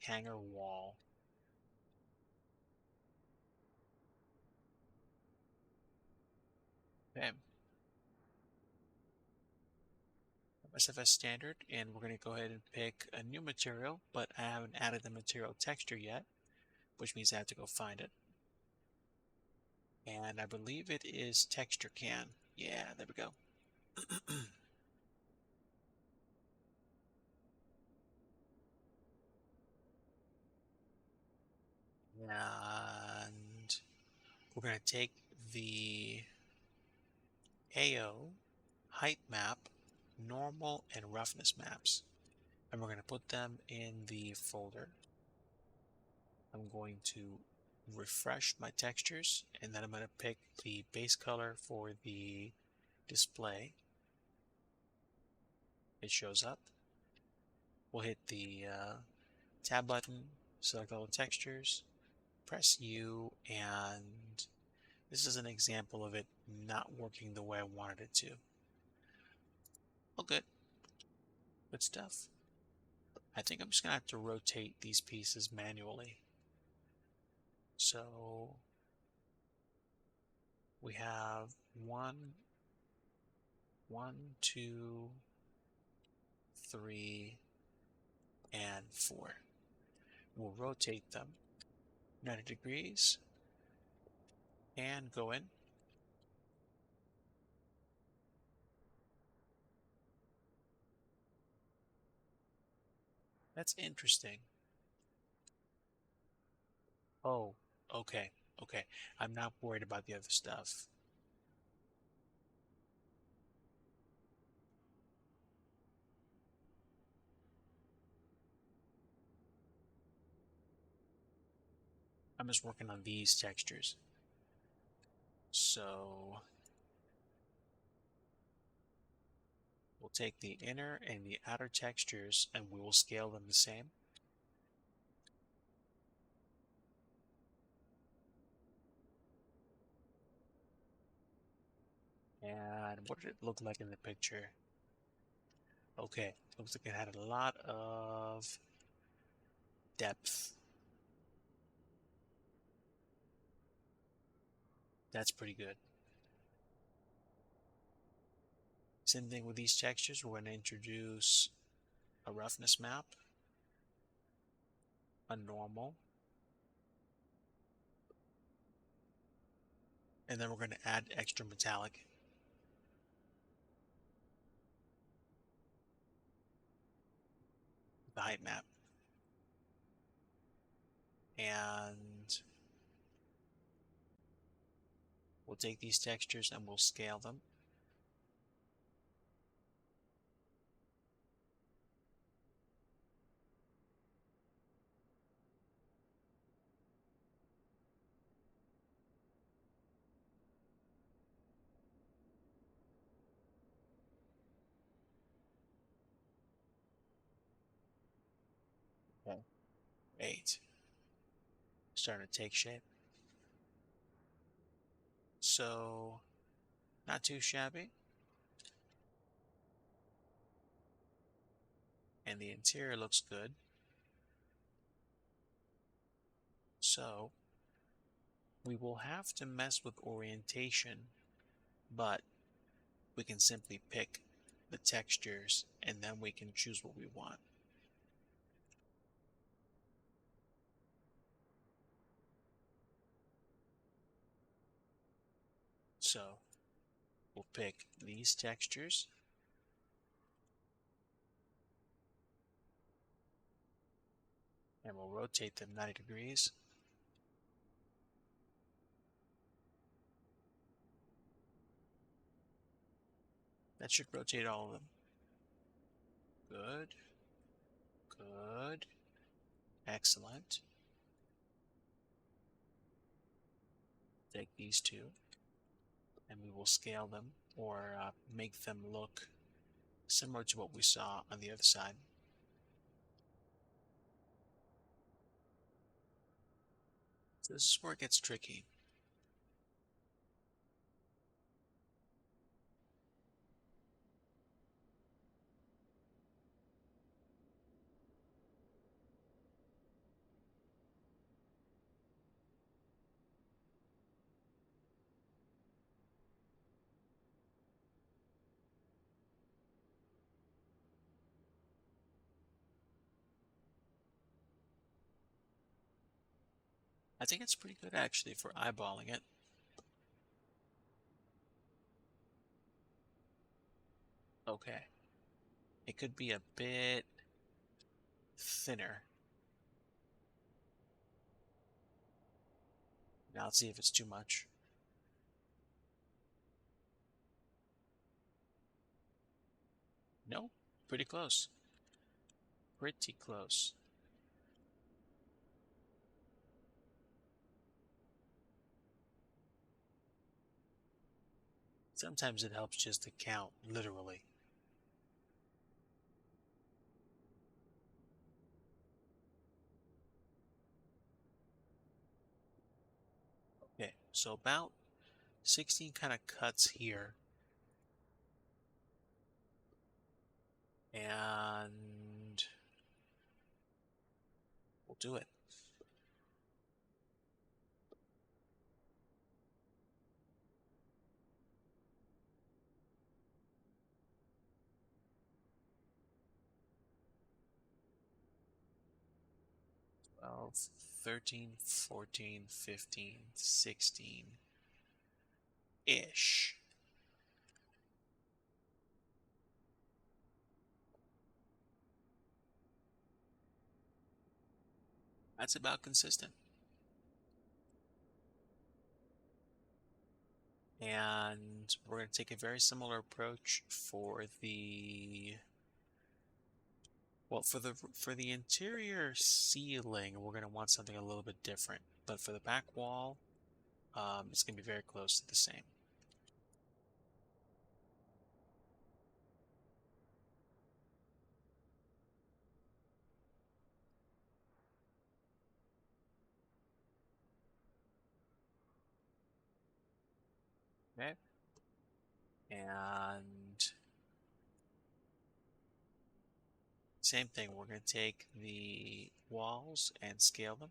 hanger wall. Okay. SFS standard, and we're going to go ahead and pick a new material, but I haven't added the material texture yet, which means I have to go find it. And I believe it is texture can. Yeah, there we go. And we're going to take the AO, height map, normal, and roughness maps. and we're going to put them in the folder. I'm going to refresh my textures, and then I'm going to pick the base color for the display. It shows up. We'll hit the tab button, select all the textures, press U, and this is an example of it not working the way I wanted it to. Oh, good. Good stuff. I think I'm just going to have to rotate these pieces manually. So we have 1, 2, 3, and 4. We'll rotate them 90 degrees and go in. That's interesting. Oh, okay, okay. I'm not worried about the other stuff. I'm just working on these textures. So we'll take the inner and the outer textures and we will scale them the same. And what did it look like in the picture? Okay, looks like it had a lot of depth. That's pretty good. Same thing with these textures. We're going to introduce a roughness map, a normal, and then we're going to add extra metallic. The height map. And we'll take these textures and we'll scale them. Okay. 8. Starting to take shape. So, not too shabby. And the interior looks good. So, we will have to mess with orientation, but we can simply pick the textures and then we can choose what we want. So, we'll pick these textures. And we'll rotate them 90 degrees. That should rotate all of them. Good. Good. Excellent. Take these two and we will scale them or make them look similar to what we saw on the other side. So this is where it gets tricky. I think it's pretty good actually for eyeballing it. Okay. It could be a bit thinner. Now let's see if it's too much. No, pretty close. Pretty close. Sometimes it helps just to count, literally. Okay, so about 16 kind of cuts here. And we'll do it. Twelve, 13, 14, 15, 16-ish. That's about consistent. And we're going to take a very similar approach for the for the interior ceiling, we're going to want something a little bit different. But for the back wall, it's going to be very close to the same. Okay. And same thing, we're going to take the walls and scale them.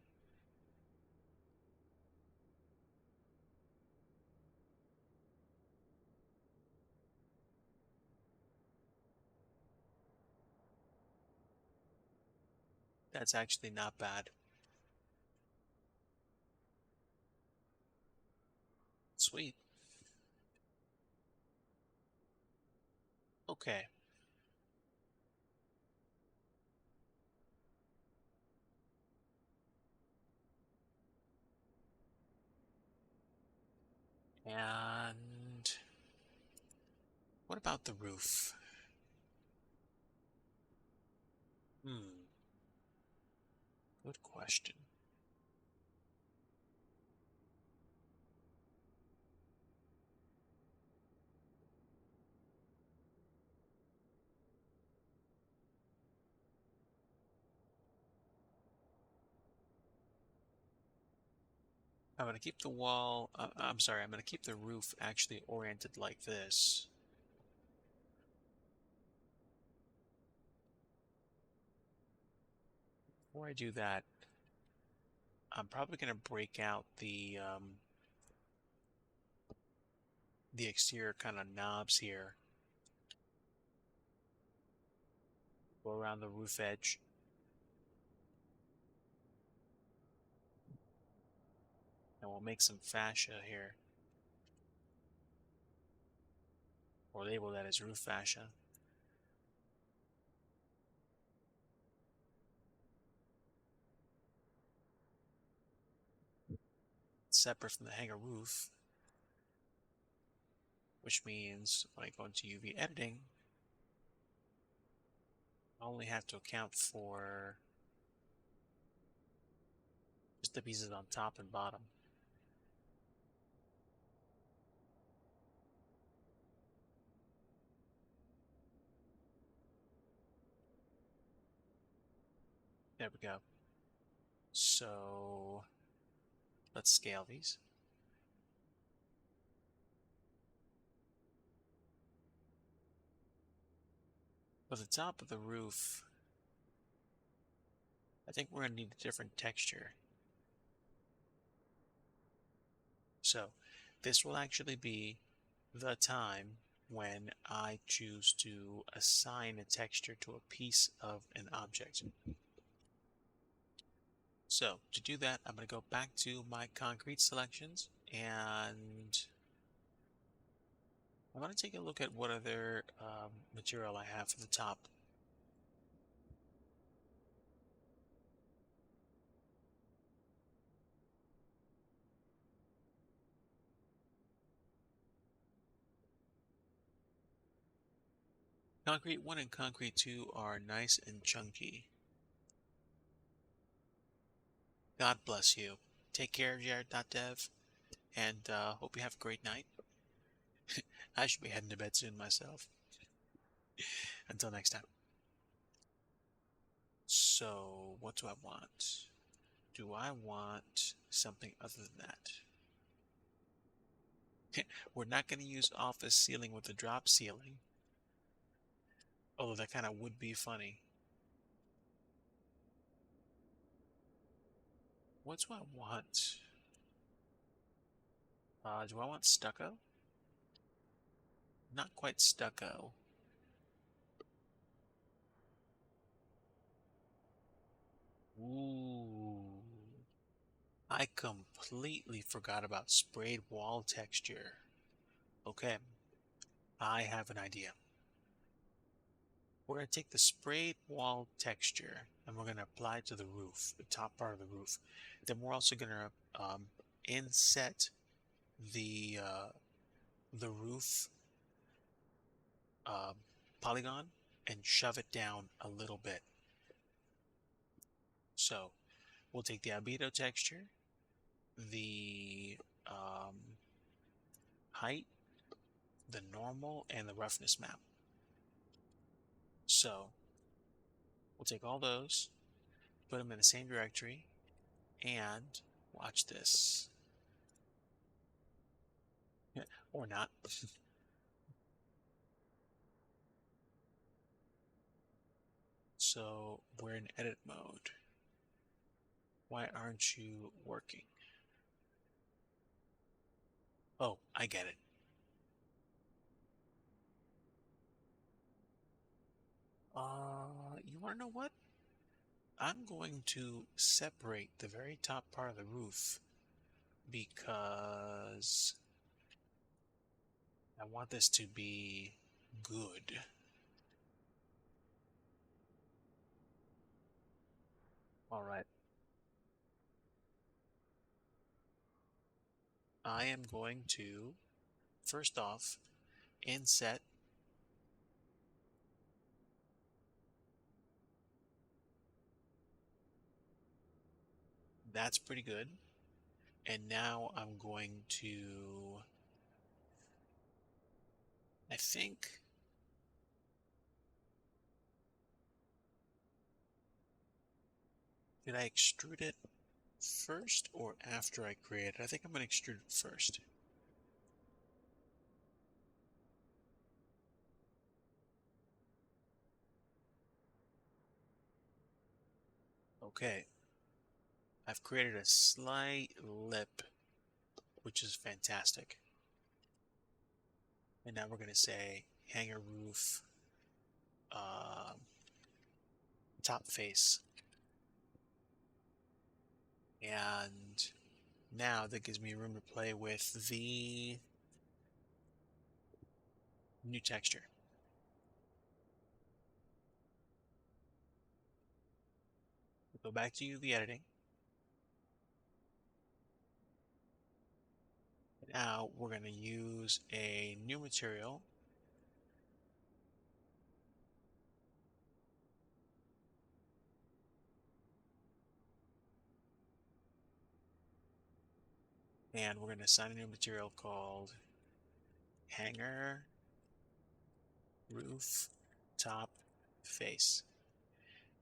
That's actually not bad. Sweet. Okay. And what about the roof? Good question. I'm going to keep the wall, I'm sorry, I'm going to keep the roof actually oriented like this. Before I do that, I'm probably going to break out the exterior kind of knobs here. Go around the roof edge. And we'll make some fascia here. Or label that as roof fascia. Separate from the hangar roof. Which means when I go into UV editing, I only have to account for just the pieces on top and bottom. There we go. So let's scale these. For the top of the roof, I think we're going to need a different texture. So this will actually be the time when I choose to assign a texture to a piece of an object. So to do that, I'm going to go back to my concrete selections and I want to take a look at what other material I have for the top. Concrete 1 and Concrete 2 are nice and chunky. God bless you. Take care, Jared.dev, and hope you have a great night. I should be heading to bed soon myself. Until next time. So, what do I want? Do I want something other than that? We're not going to use office ceiling with the drop ceiling. Although that kind of would be funny. What do I want? Do I want stucco? Not quite stucco. Ooh. I completely forgot about sprayed wall texture. Okay, I have an idea. We're going to take the sprayed wall texture and we're going to apply it to the roof, the top part of the roof. Then we're also going to inset the roof uh, polygon and shove it down a little bit. So we'll take the albedo texture, the height, the normal, and the roughness map. So we'll take all those, put them in the same directory, and watch this. Or not. So we're in edit mode. Why aren't you working? Oh, I get it. You wanna know what? I'm going to separate the very top part of the roof because I want this to be good. All right. I am going to, first off, inset that's pretty good. And now I'm going to, I think, did I extrude it first or after I create it? I think I'm going to extrude it first. Okay. I've created a slight lip, which is fantastic. And now we're going to say hanger roof, uh, top face. And now that gives me room to play with the new texture. Go back to the editing. Now we're going to use a new material. And we're going to assign a new material called hanger roof top face.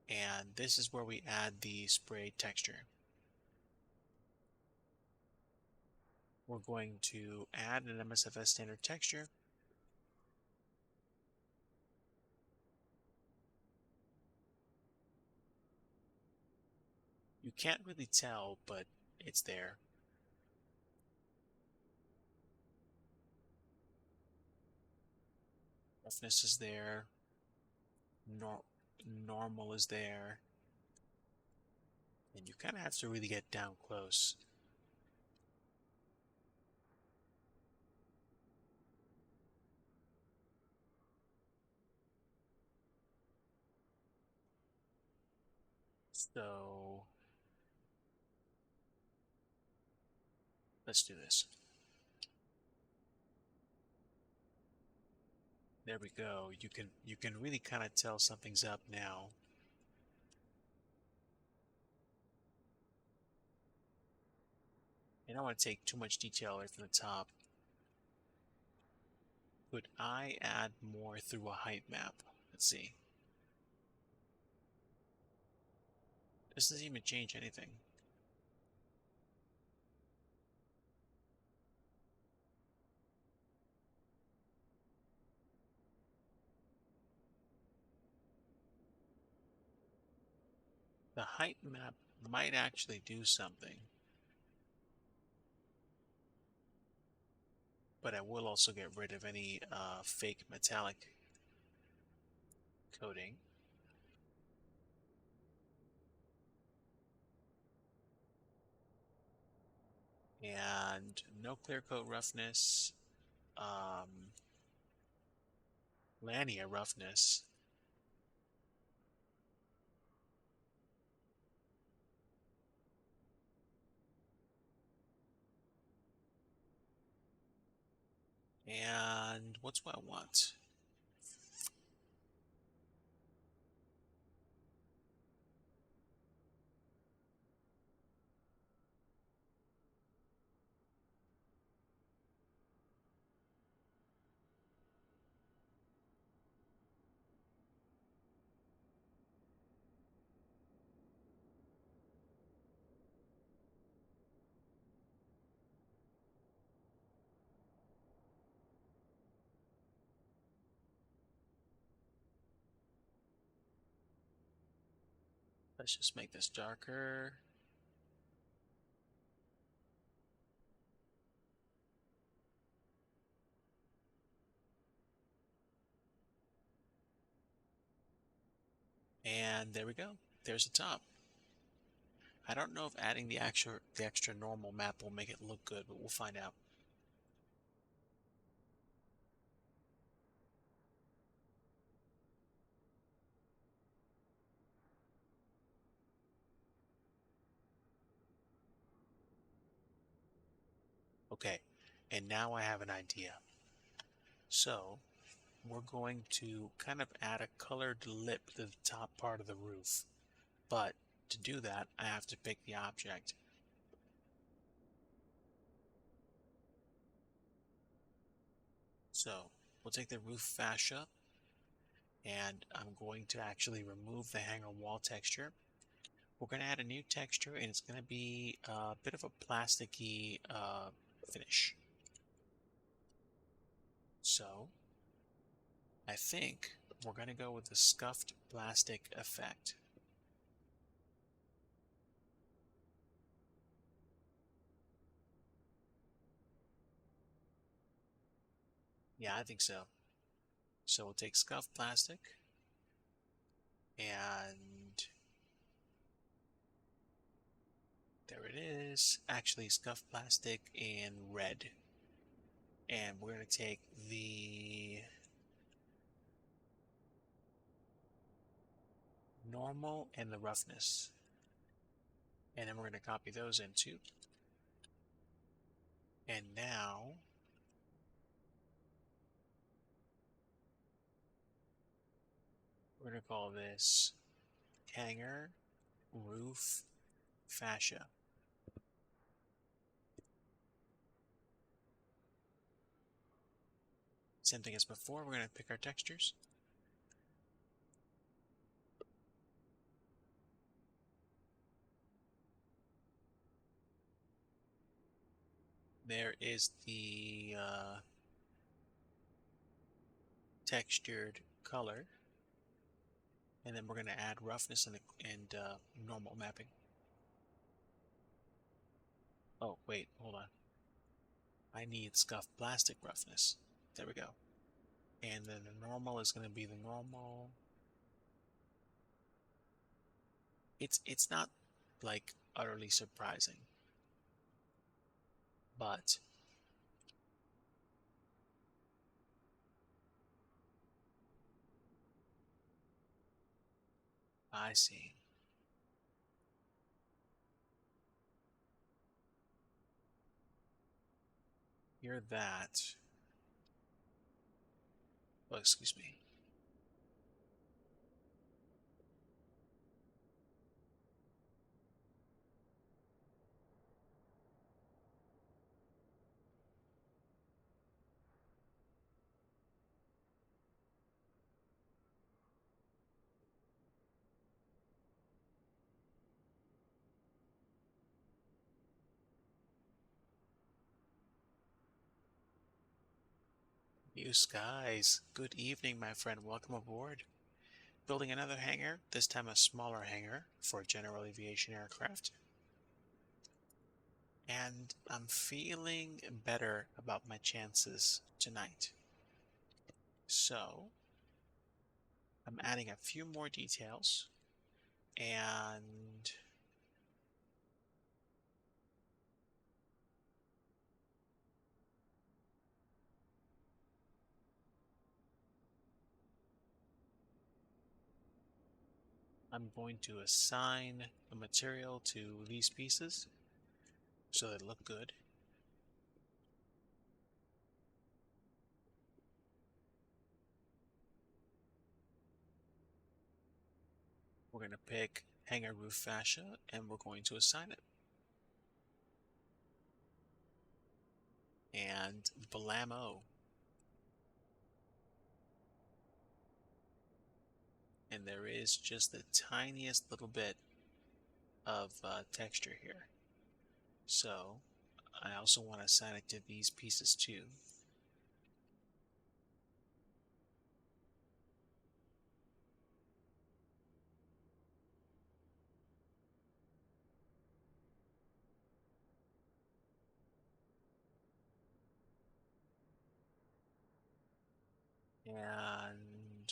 And this is where we add the spray texture. We're going to add an MSFS standard texture. You can't really tell, but it's there. Roughness is there. Normal is there. And you kind of have to really get down close. So let's do this. There we go. You can really kind of tell something's up now. I don't want to take too much detail away from the top. Could I add more through a height map? Let's see. This doesn't even change anything. The height map might actually do something. But I will also get rid of any fake metallic coating. And no clear coat roughness. Lania roughness. And what's what I want? Let's just make this darker. And there we go. There's the top. I don't know if adding the extra normal map will make it look good, but we'll find out. Okay, and now I have an idea. So we're going to kind of add a colored lip to the top part of the roof. But to do that, I have to pick the object. So we'll take the roof fascia, and I'm going to actually remove the hanger wall texture. We're going to add a new texture, and it's going to be a bit of a plasticky finish. So I think we're going to go with the scuffed plastic effect. Yeah, I think so. So we'll take scuffed plastic and there it is. Actually, scuffed plastic in red. And we're going to take the normal and the roughness. And then we're going to copy those in too. And now we're going to call this hanger roof fascia. Same thing as before, we're going to pick our textures. There is the textured color. And then we're going to add roughness and normal mapping. Oh, wait, hold on. I need scuffed plastic roughness. There we go. And then the normal is going to be the normal. It's not like utterly surprising, but I see. You're that. Oh, excuse me. You skies. Good evening, my friend. Welcome aboard. Building another hangar, this time a smaller hangar for a general aviation aircraft. And I'm feeling better about my chances tonight. So, I'm adding a few more details and I'm going to assign the material to these pieces so they look good. We're going to pick hangar roof fascia and we're going to assign it. And blammo. And there is just the tiniest little bit of texture here. So I also want to assign it to these pieces too. And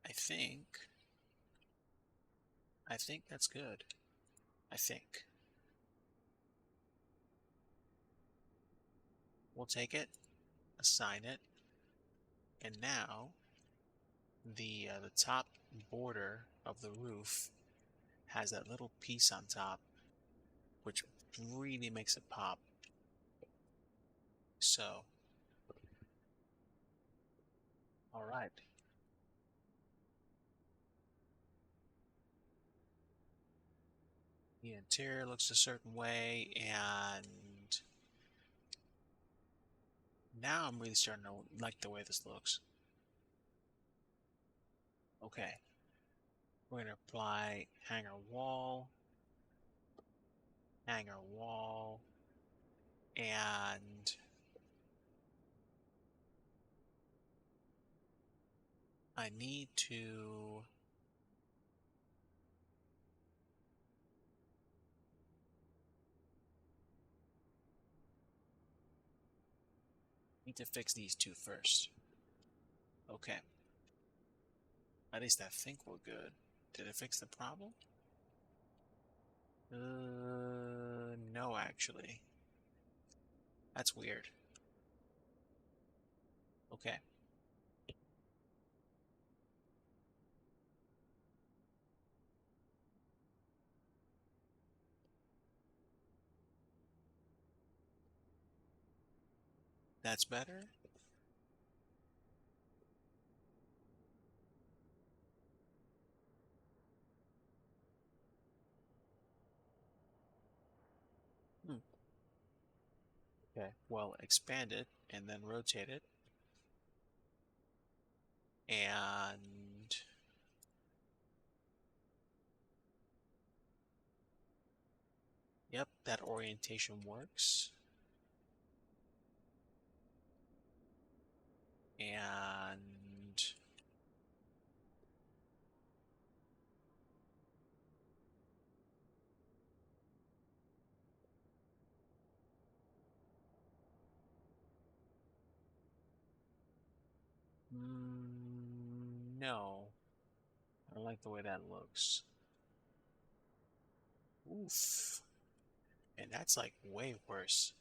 I think that's good. I think. We'll take it, assign it, and now the top border of the roof has that little piece on top, which really makes it pop. So, all right. The interior looks a certain way, and now I'm really starting to like the way this looks. Okay, we're going to apply hanger wall, and I need to fix these two first. Okay. At least I think we're good. Did it fix the problem? No, actually. That's weird. Okay. That's better? Hmm. Okay. Well, expand it and then rotate it. And yep, that orientation works. And no, I don't like the way that looks. Oof. And that's like way worse.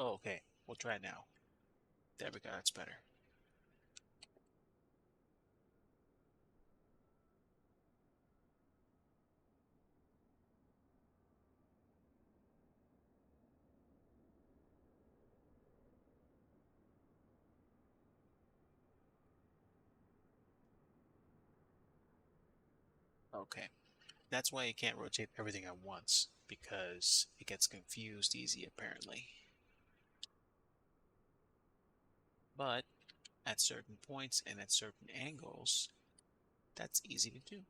Oh, okay. We'll try it now. There we go. That's better. Okay. That's why you can't rotate everything at once, because it gets confused easy, apparently. But at certain points and at certain angles, that's easy to do.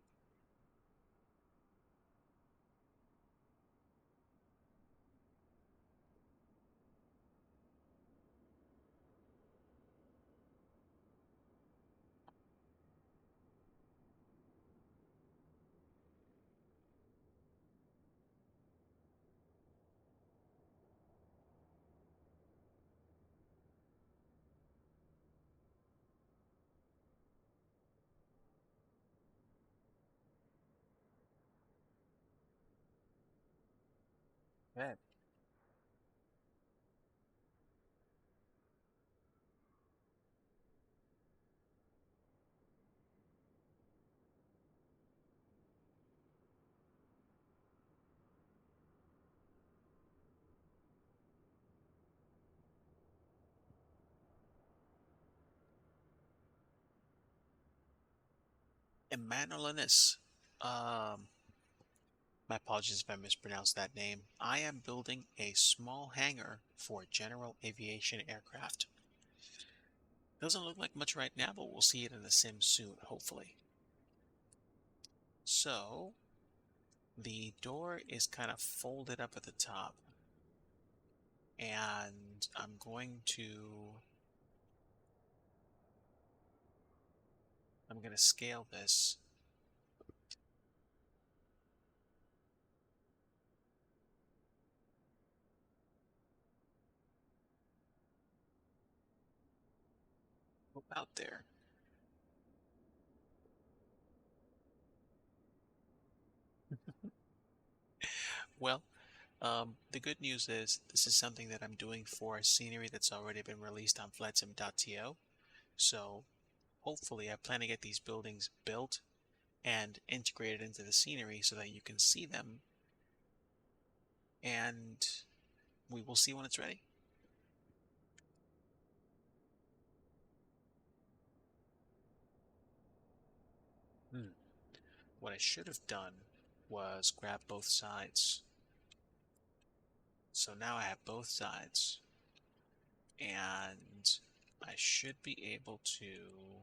Okay. Emmanuelinus. Um, my apologies if I mispronounced that name. I am building a small hangar for general aviation aircraft. Doesn't look like much right now, but we'll see it in the sim soon, hopefully. So, the door is kind of folded up at the top. And I'm going to scale this. About there. Well, the good news is this is something that I'm doing for a scenery that's already been released on flightsim.to. So hopefully I plan to get these buildings built and integrated into the scenery so that you can see them, and we will see when it's ready. What I should have done was grab both sides. So now I have both sides, and I should be able to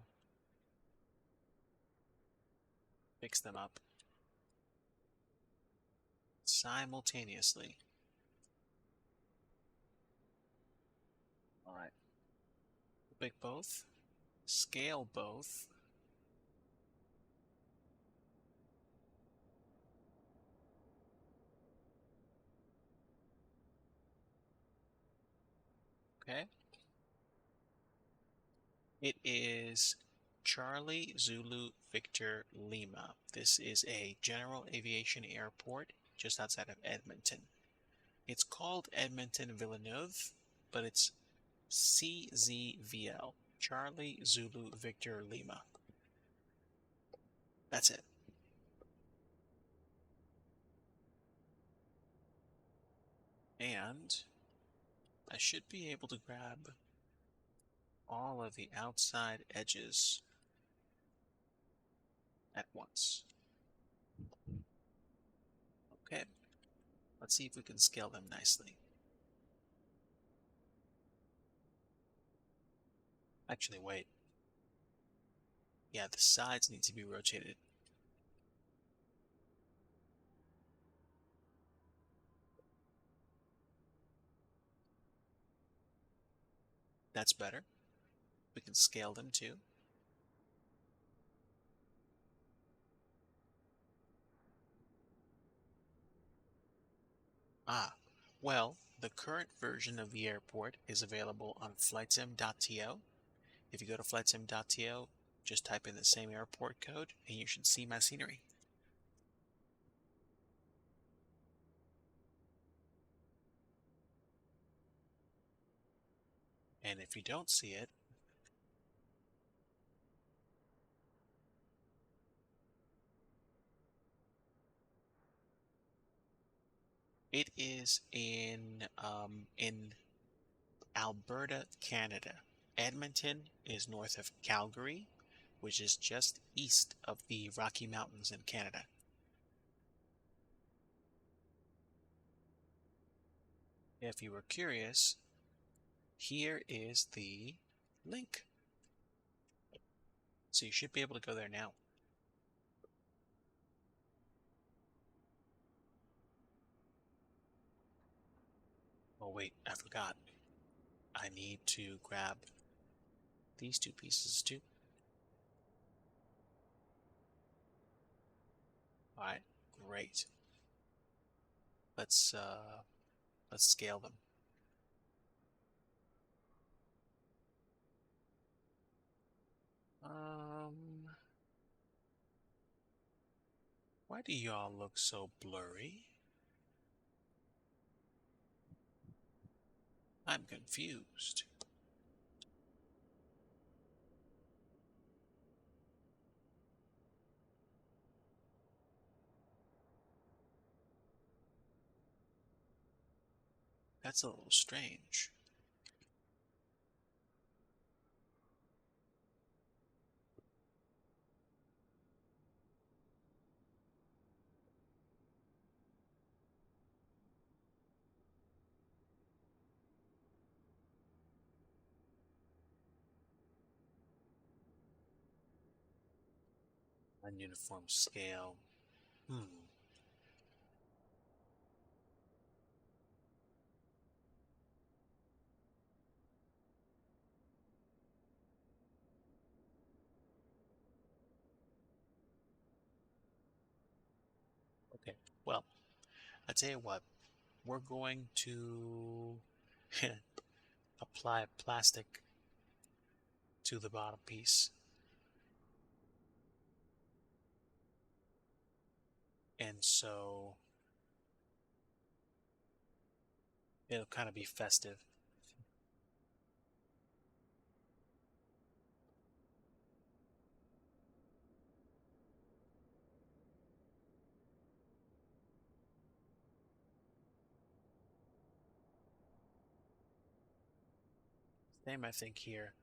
fix them up simultaneously. All right. Pick both, scale both. Okay. It is Charlie Zulu Victor Lima. This is a general aviation airport just outside of Edmonton. It's called Edmonton Villeneuve, but it's CZVL, Charlie Zulu Victor Lima. That's it. And I should be able to grab all of the outside edges at once. Okay, let's see if we can scale them nicely. Actually, wait. Yeah, the sides need to be rotated. That's better. We can scale them too. Ah, well, the current version of the airport is available on flightsim.to. If you go to flightsim.to, just type in the same airport code and you should see my scenery. And if you don't see it, it is in Alberta, Canada. Edmonton is north of Calgary, which is just east of the Rocky Mountains in Canada. If you were curious, here is the link. So you should be able to go there now. Oh wait, I forgot. I need to grab these two pieces too. Alright, great. Let's scale them. Why do y'all look so blurry? I'm confused. That's a little strange. Ununiform scale. Hmm. Okay. Well, I tell you what, we're going to apply plastic to the bottom piece. And so it'll kind of be festive. Same, I think, here.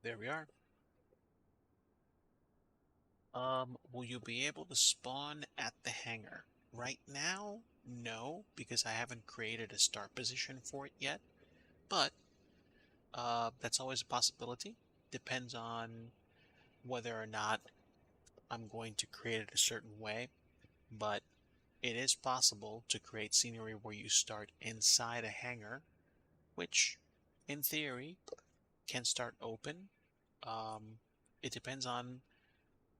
There we are. Will you be able to spawn at the hangar? Right now, no, because I haven't created a start position for it yet. But that's always a possibility. Depends on whether or not I'm going to create it a certain way. But it is possible to create scenery where you start inside a hangar, which, in theory, can start open. Um, it depends on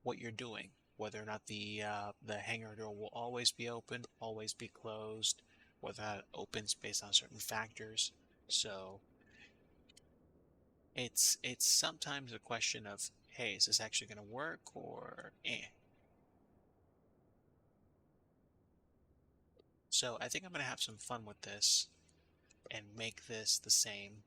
what you're doing, whether or not the hangar door will always be open, always be closed, whether that opens based on certain factors. So it's sometimes a question of, hey, is this actually going to work or eh? So I think I'm going to have some fun with this and make this the same.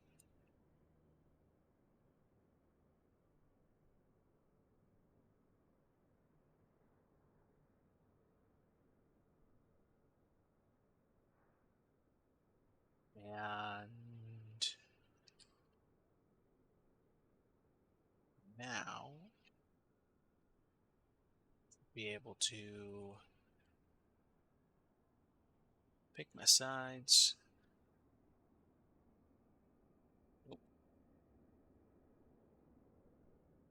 And now be able to pick my sides.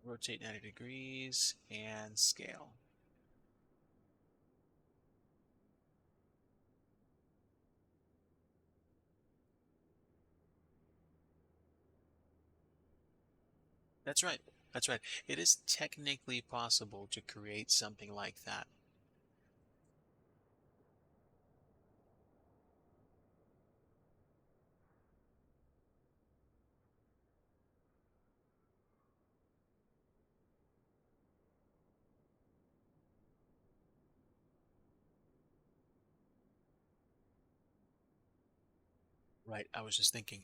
Rotate 90 degrees and scale. That's right. That's right. It is technically possible to create something like that. Right. I was just thinking,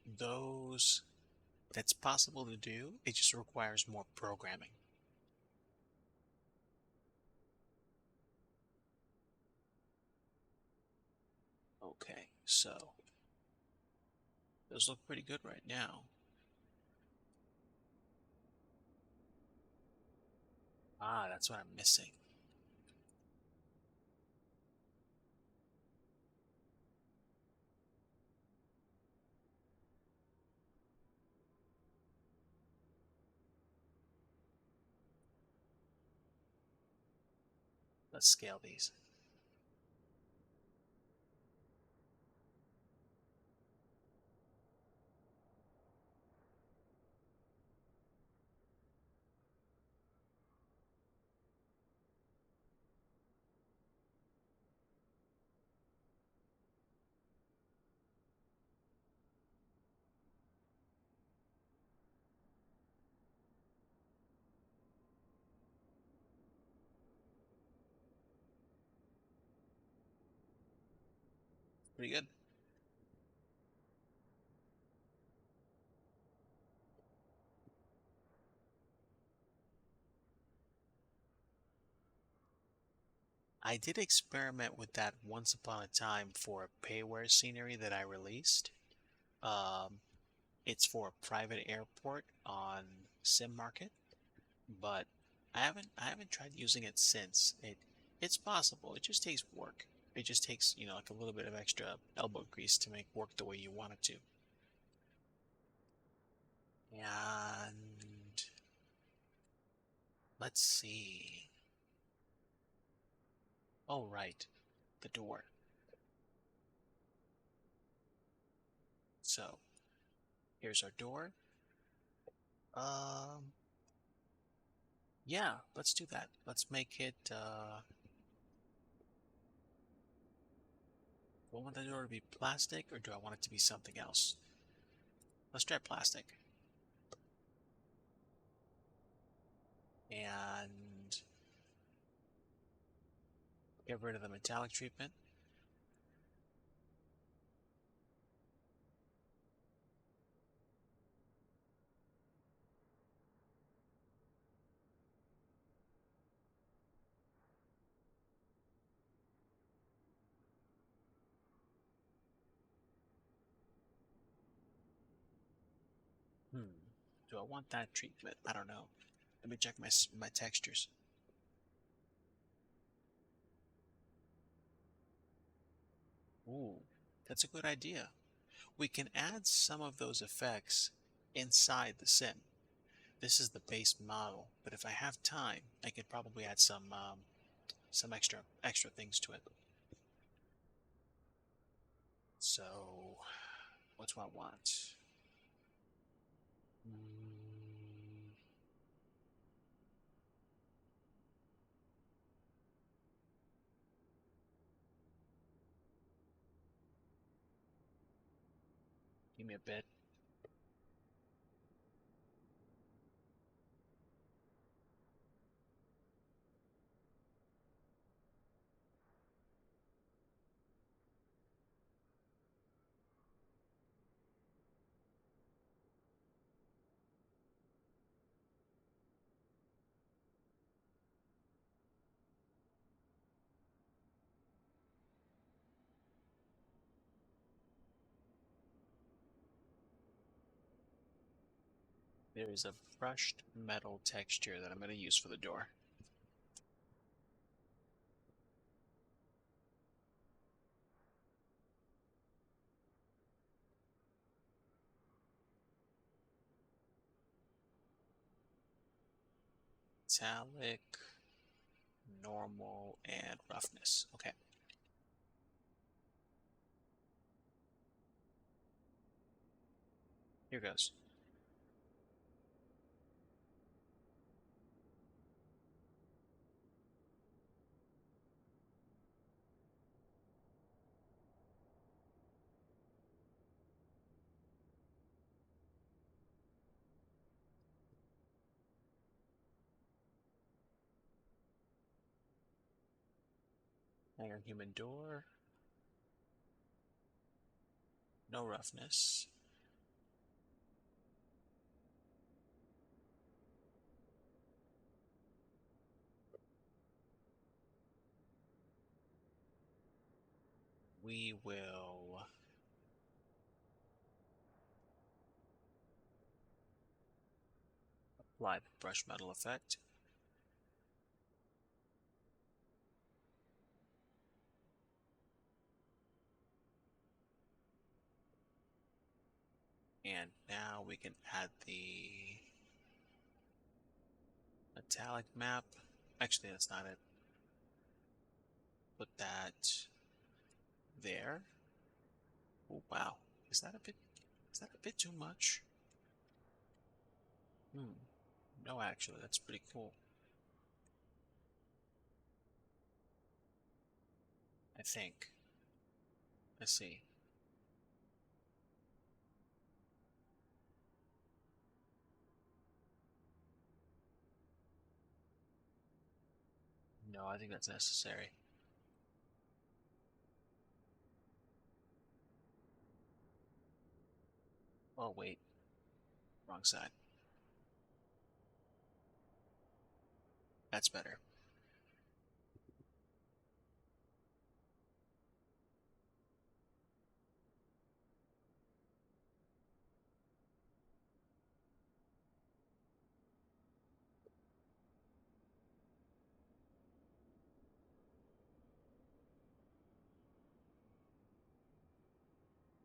those, that's possible to do. It just requires more programming. Okay. So those look pretty good right now. Ah, that's what I'm missing. Let's scale these. Pretty good. I did experiment with that once upon a time for a payware scenery that I released. Um, it's for a private airport on Sim Market, but I haven't tried using it since. It's possible. It just takes work. It just takes, like a little bit of extra elbow grease to make work the way you want it to. And let's see. Oh, right, the door. So here's our door. Um, yeah, let's do that. Let's make it, do I want the door to be plastic or do I want it to be something else? Let's try plastic. And get rid of the metallic treatment. Hmm. Do I want that treatment? I don't know. Let me check my textures. Ooh, that's a good idea. We can add some of those effects inside the sim. This is the base model, but if I have time, I could probably add some extra things to it. So, what do I want? Mm, give me a bit. There is a brushed metal texture that I'm going to use for the door. Metallic, normal, and roughness. Okay, here goes. Iron human door, no roughness. We will apply the brush metal effect. And now we can add the metallic map. Actually, that's not it. Put that there. Oh, wow. Is that a bit too much? Hmm. No, actually, that's pretty cool. I think. Let's see. No, I think that's necessary. Oh, wait. Wrong side. That's better.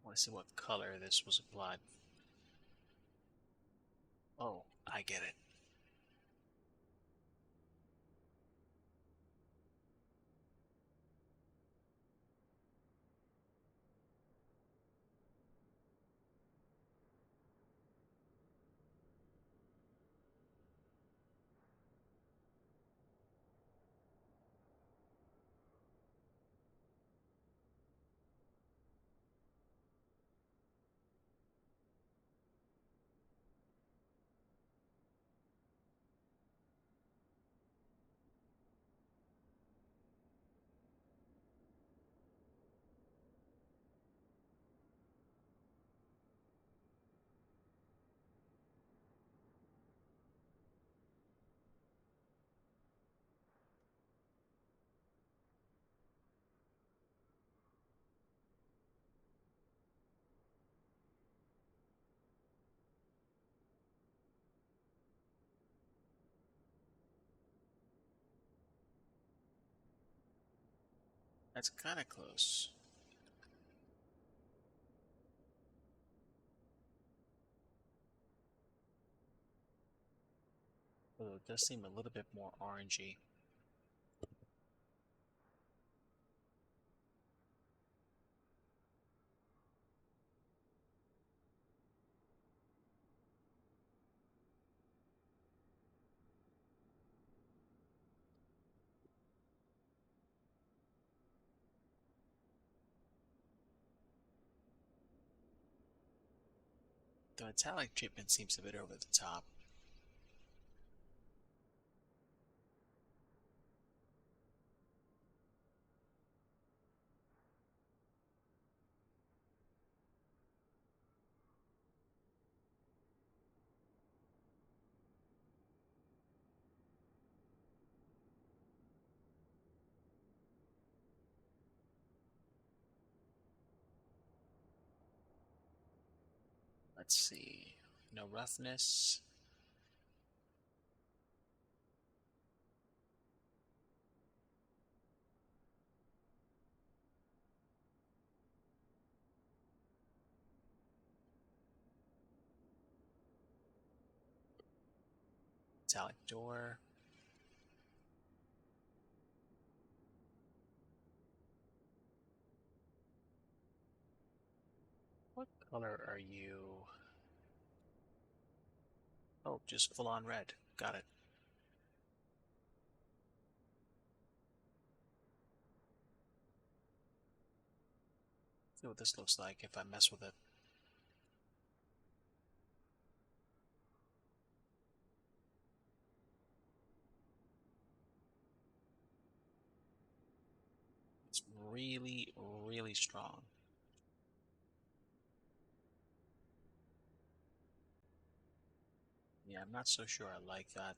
I want to see what color this was applied. Oh, I get it. That's kind of close. Although it does seem a little bit more orangey. The metallic treatment seems a bit over the top. Let's see. No roughness. Metallic door. What color are you? Oh, just full on red. Got it. See what this looks like if I mess with it. It's really, really strong. Yeah, I'm not so sure I like that.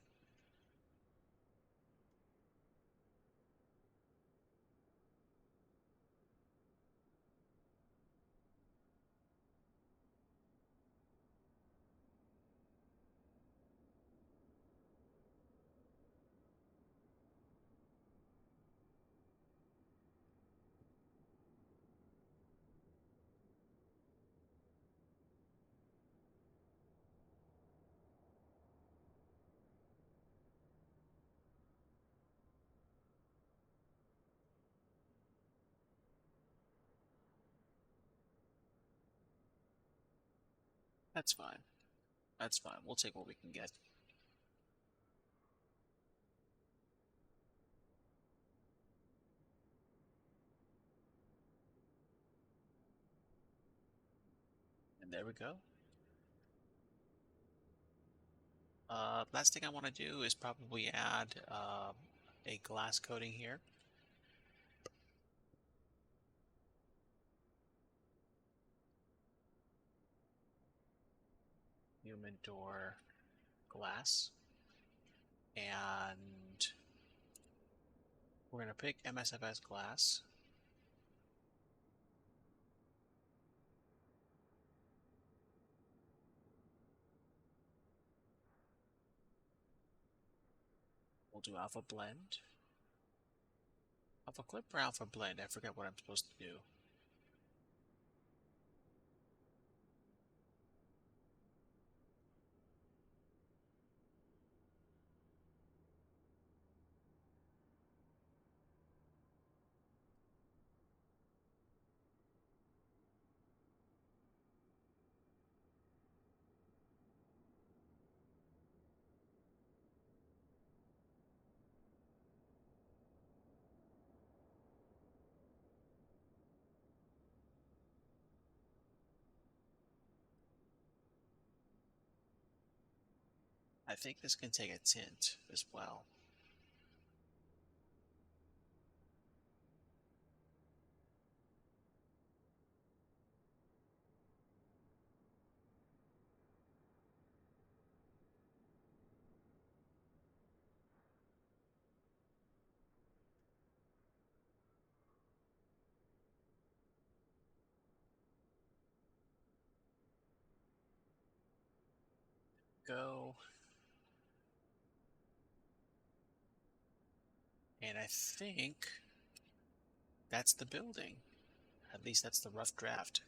That's fine. That's fine. We'll take what we can get. And there we go. Last thing I want to do is probably add a glass coating here. human door glass. And we're going to pick MSFS glass. We'll do alpha blend. Alpha clip or alpha blend? I forget what I'm supposed to do. I think this can take a tint as well. Go. And I think that's the building. At least that's the rough draft.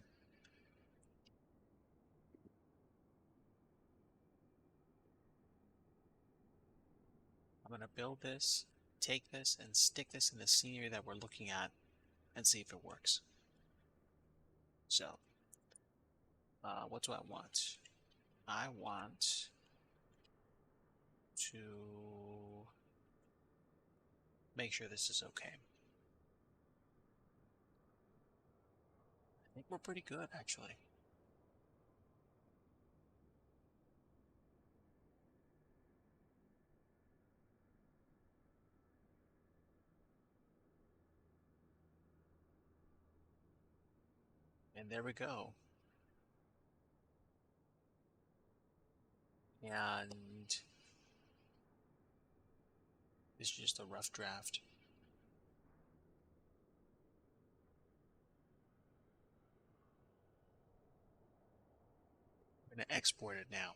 I'm going to build this, take this, and stick this in the scenery that we're looking at and see if it works. So, what do I want? I want to make sure this is okay. I think we're pretty good, actually. And there we go. And this is just a rough draft. I'm going to export it now.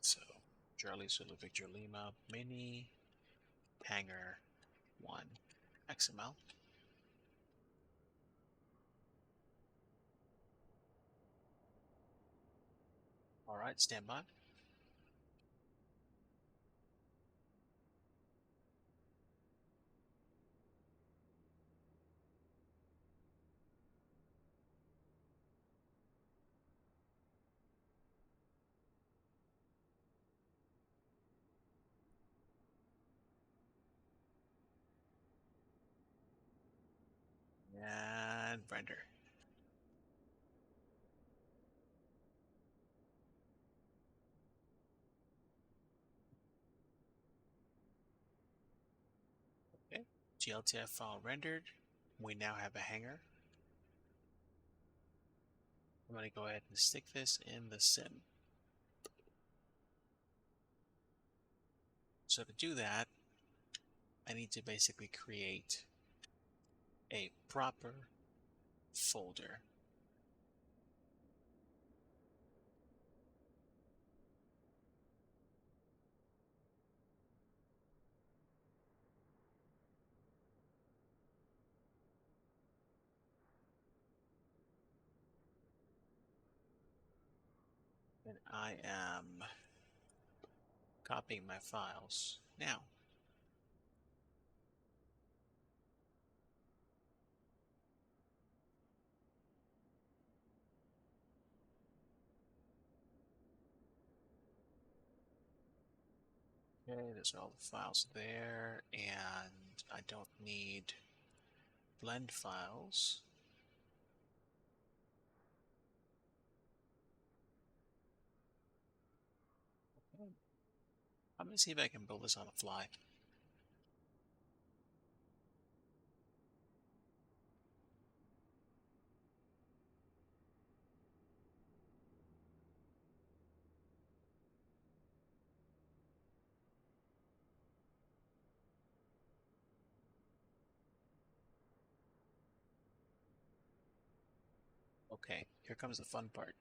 So, Charlie Zulu Victor Lima Mini Hanger 1 XML. All right, stand by. And render. Okay, GLTF file rendered. We now have a hanger. I'm going to go ahead and stick this in the sim. So to do that, I need to basically create a proper folder. And I am copying my files now. Okay, there's all the files there, and I don't need blend files. I'm gonna see if I can build this on the fly. Okay, here comes the fun part.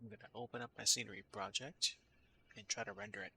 I'm gonna open up my scenery project and try to render it.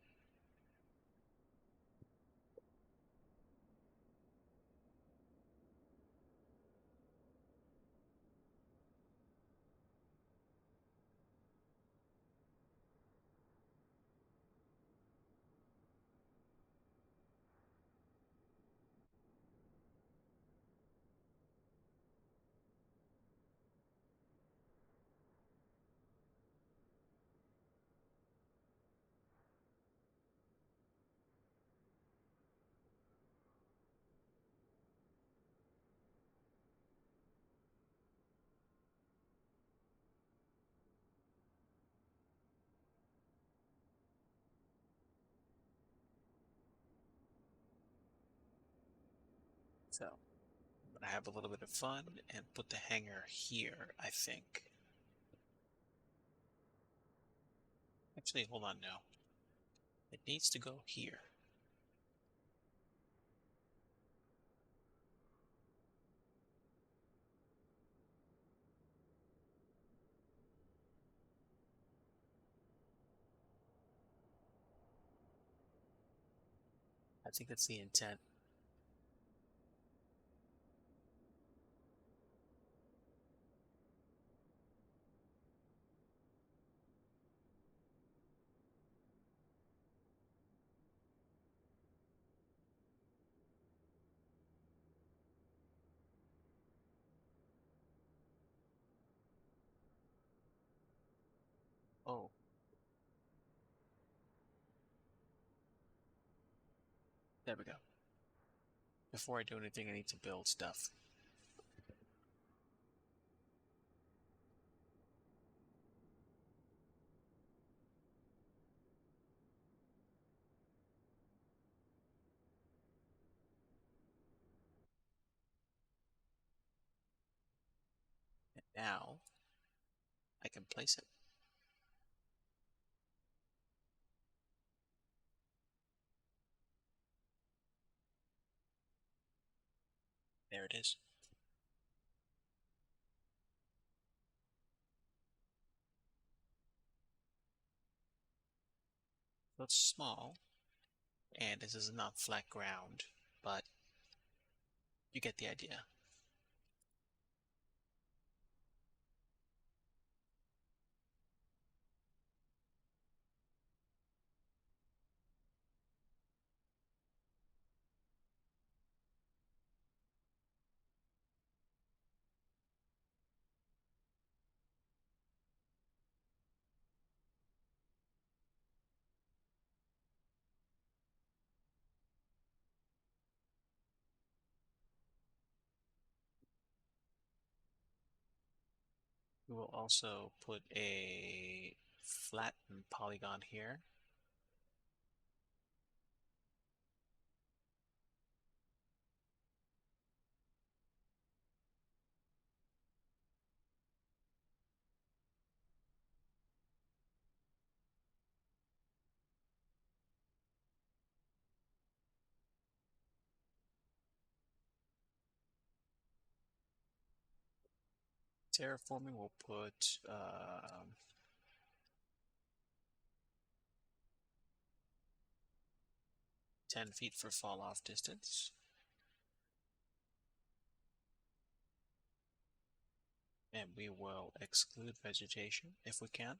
So I'm gonna have a little bit of fun and put the hangar here, I think. Actually, hold on now. It needs to go here. I think that's the intent. Oh, there we go. Before I do anything, I need to build stuff. And now I can place it. There it is. So it's small, and this is not flat ground, but you get the idea. We will also put a flattened polygon here. Terraforming, we'll put 10 feet for fall off distance. And we will exclude vegetation if we can.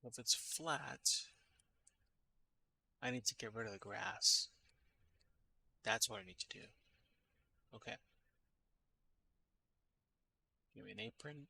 If it's flat, I need to get rid of the grass. That's what I need to do. Okay. Give me an apron.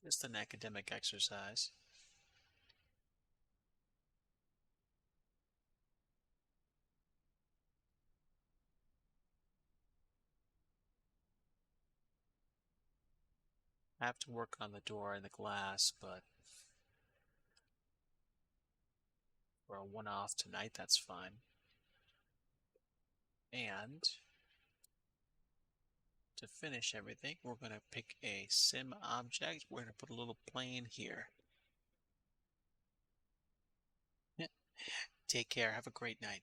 Just an academic exercise. I have to work on the door and the glass, but for a one-off tonight, that's fine. And to finish everything, we're going to pick a sim object. We're going to put a little plane here. Take care. Have a great night.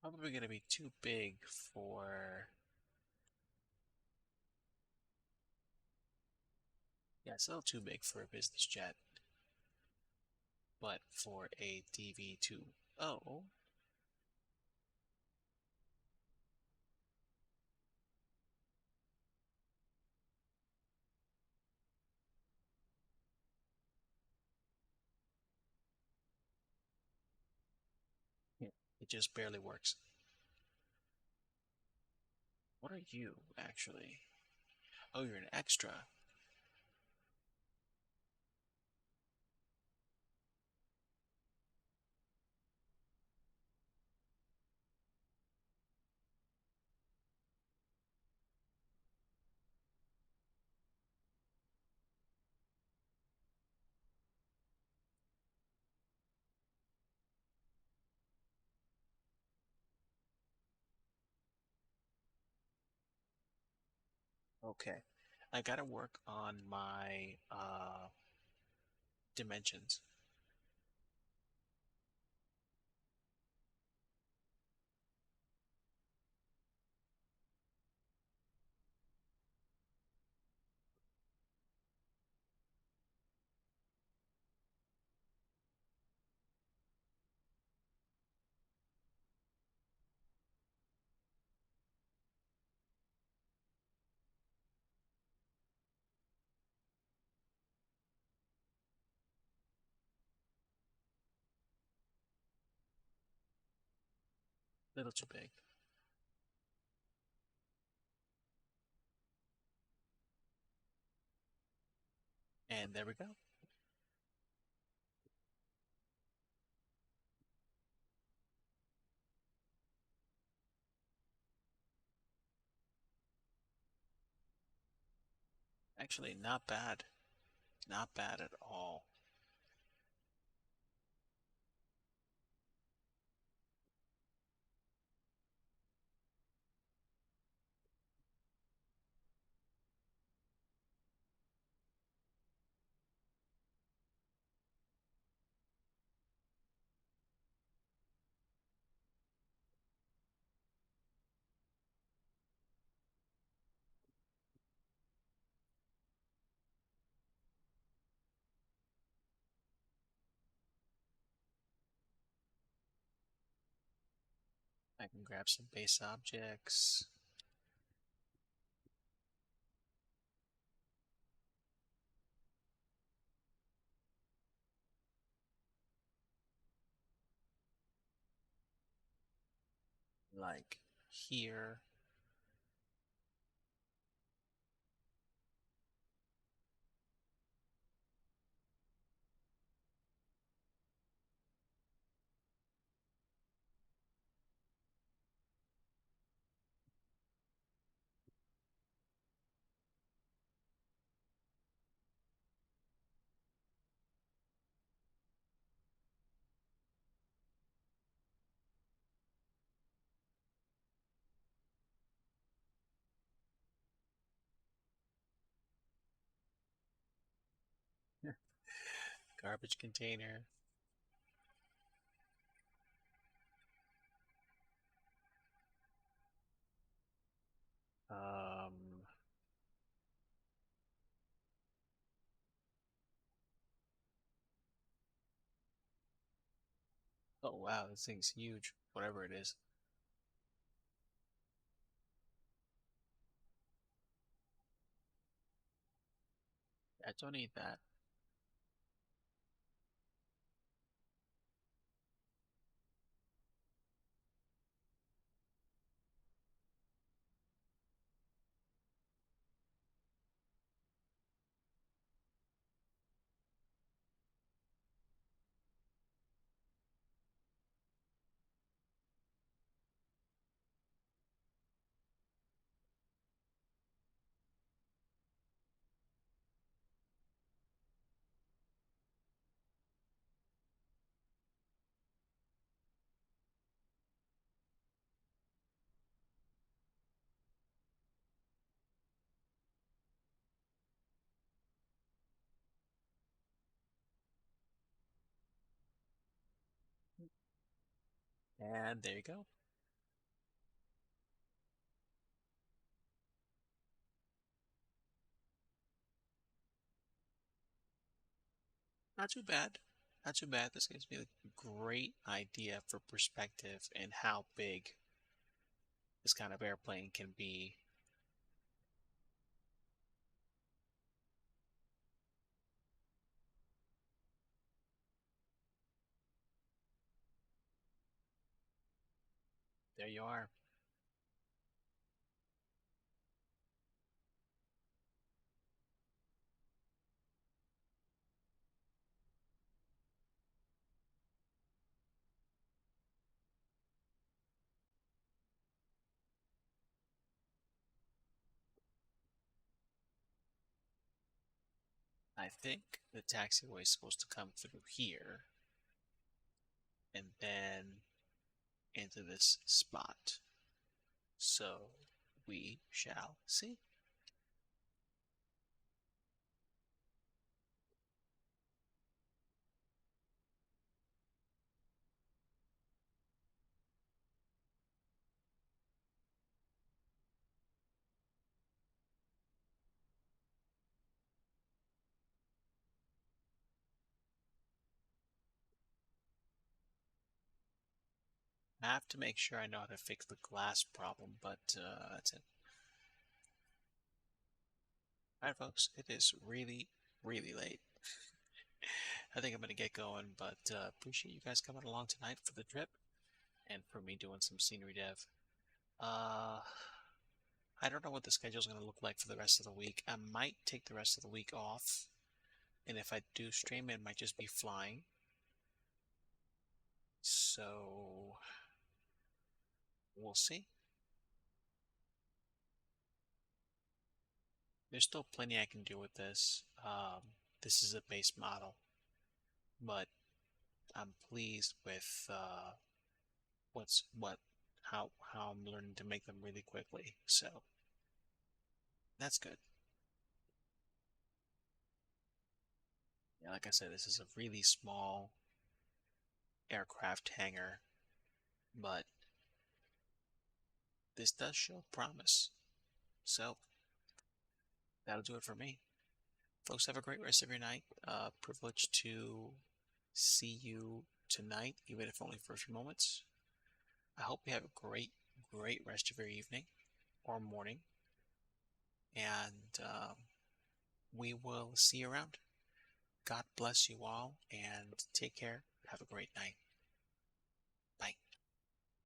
Probably going to be too big for... Yeah, it's a little too big for a business jet. But for a DV2O, it just barely works. What are you, actually? Oh, you're an extra. Okay. I gotta work on my dimensions. Little too big. And there we go. Actually, not bad. Not bad at all. I can grab some base objects. Like here. Garbage container. Um, oh wow, this thing's huge. Whatever it is. I don't need that. And there you go. Not too bad. Not too bad. This gives me a great idea for perspective and how big this kind of airplane can be. There you are. I think the taxiway is supposed to come through here and then into this spot. So we shall see. I have to make sure I know how to fix the glass problem, but that's it. Alright, folks, it is really, really late. I think I'm going to get going, but appreciate you guys coming along tonight for the trip and for me doing some scenery dev. Uh, I don't know what the schedule is going to look like for the rest of the week. I might take the rest of the week off, and if I do stream, it might just be flying. So we'll see. There's still plenty I can do with this. This is a base model, but I'm pleased with what's what how I'm learning to make them really quickly. So that's good. Yeah, like I said, this is a really small aircraft hangar, but this does show promise. So that'll do it for me. Folks, have a great rest of your night. Privileged to see you tonight, even if only for a few moments. I hope you have a great, great rest of your evening or morning, and we will see you around. God bless you all, and take care. Have a great night.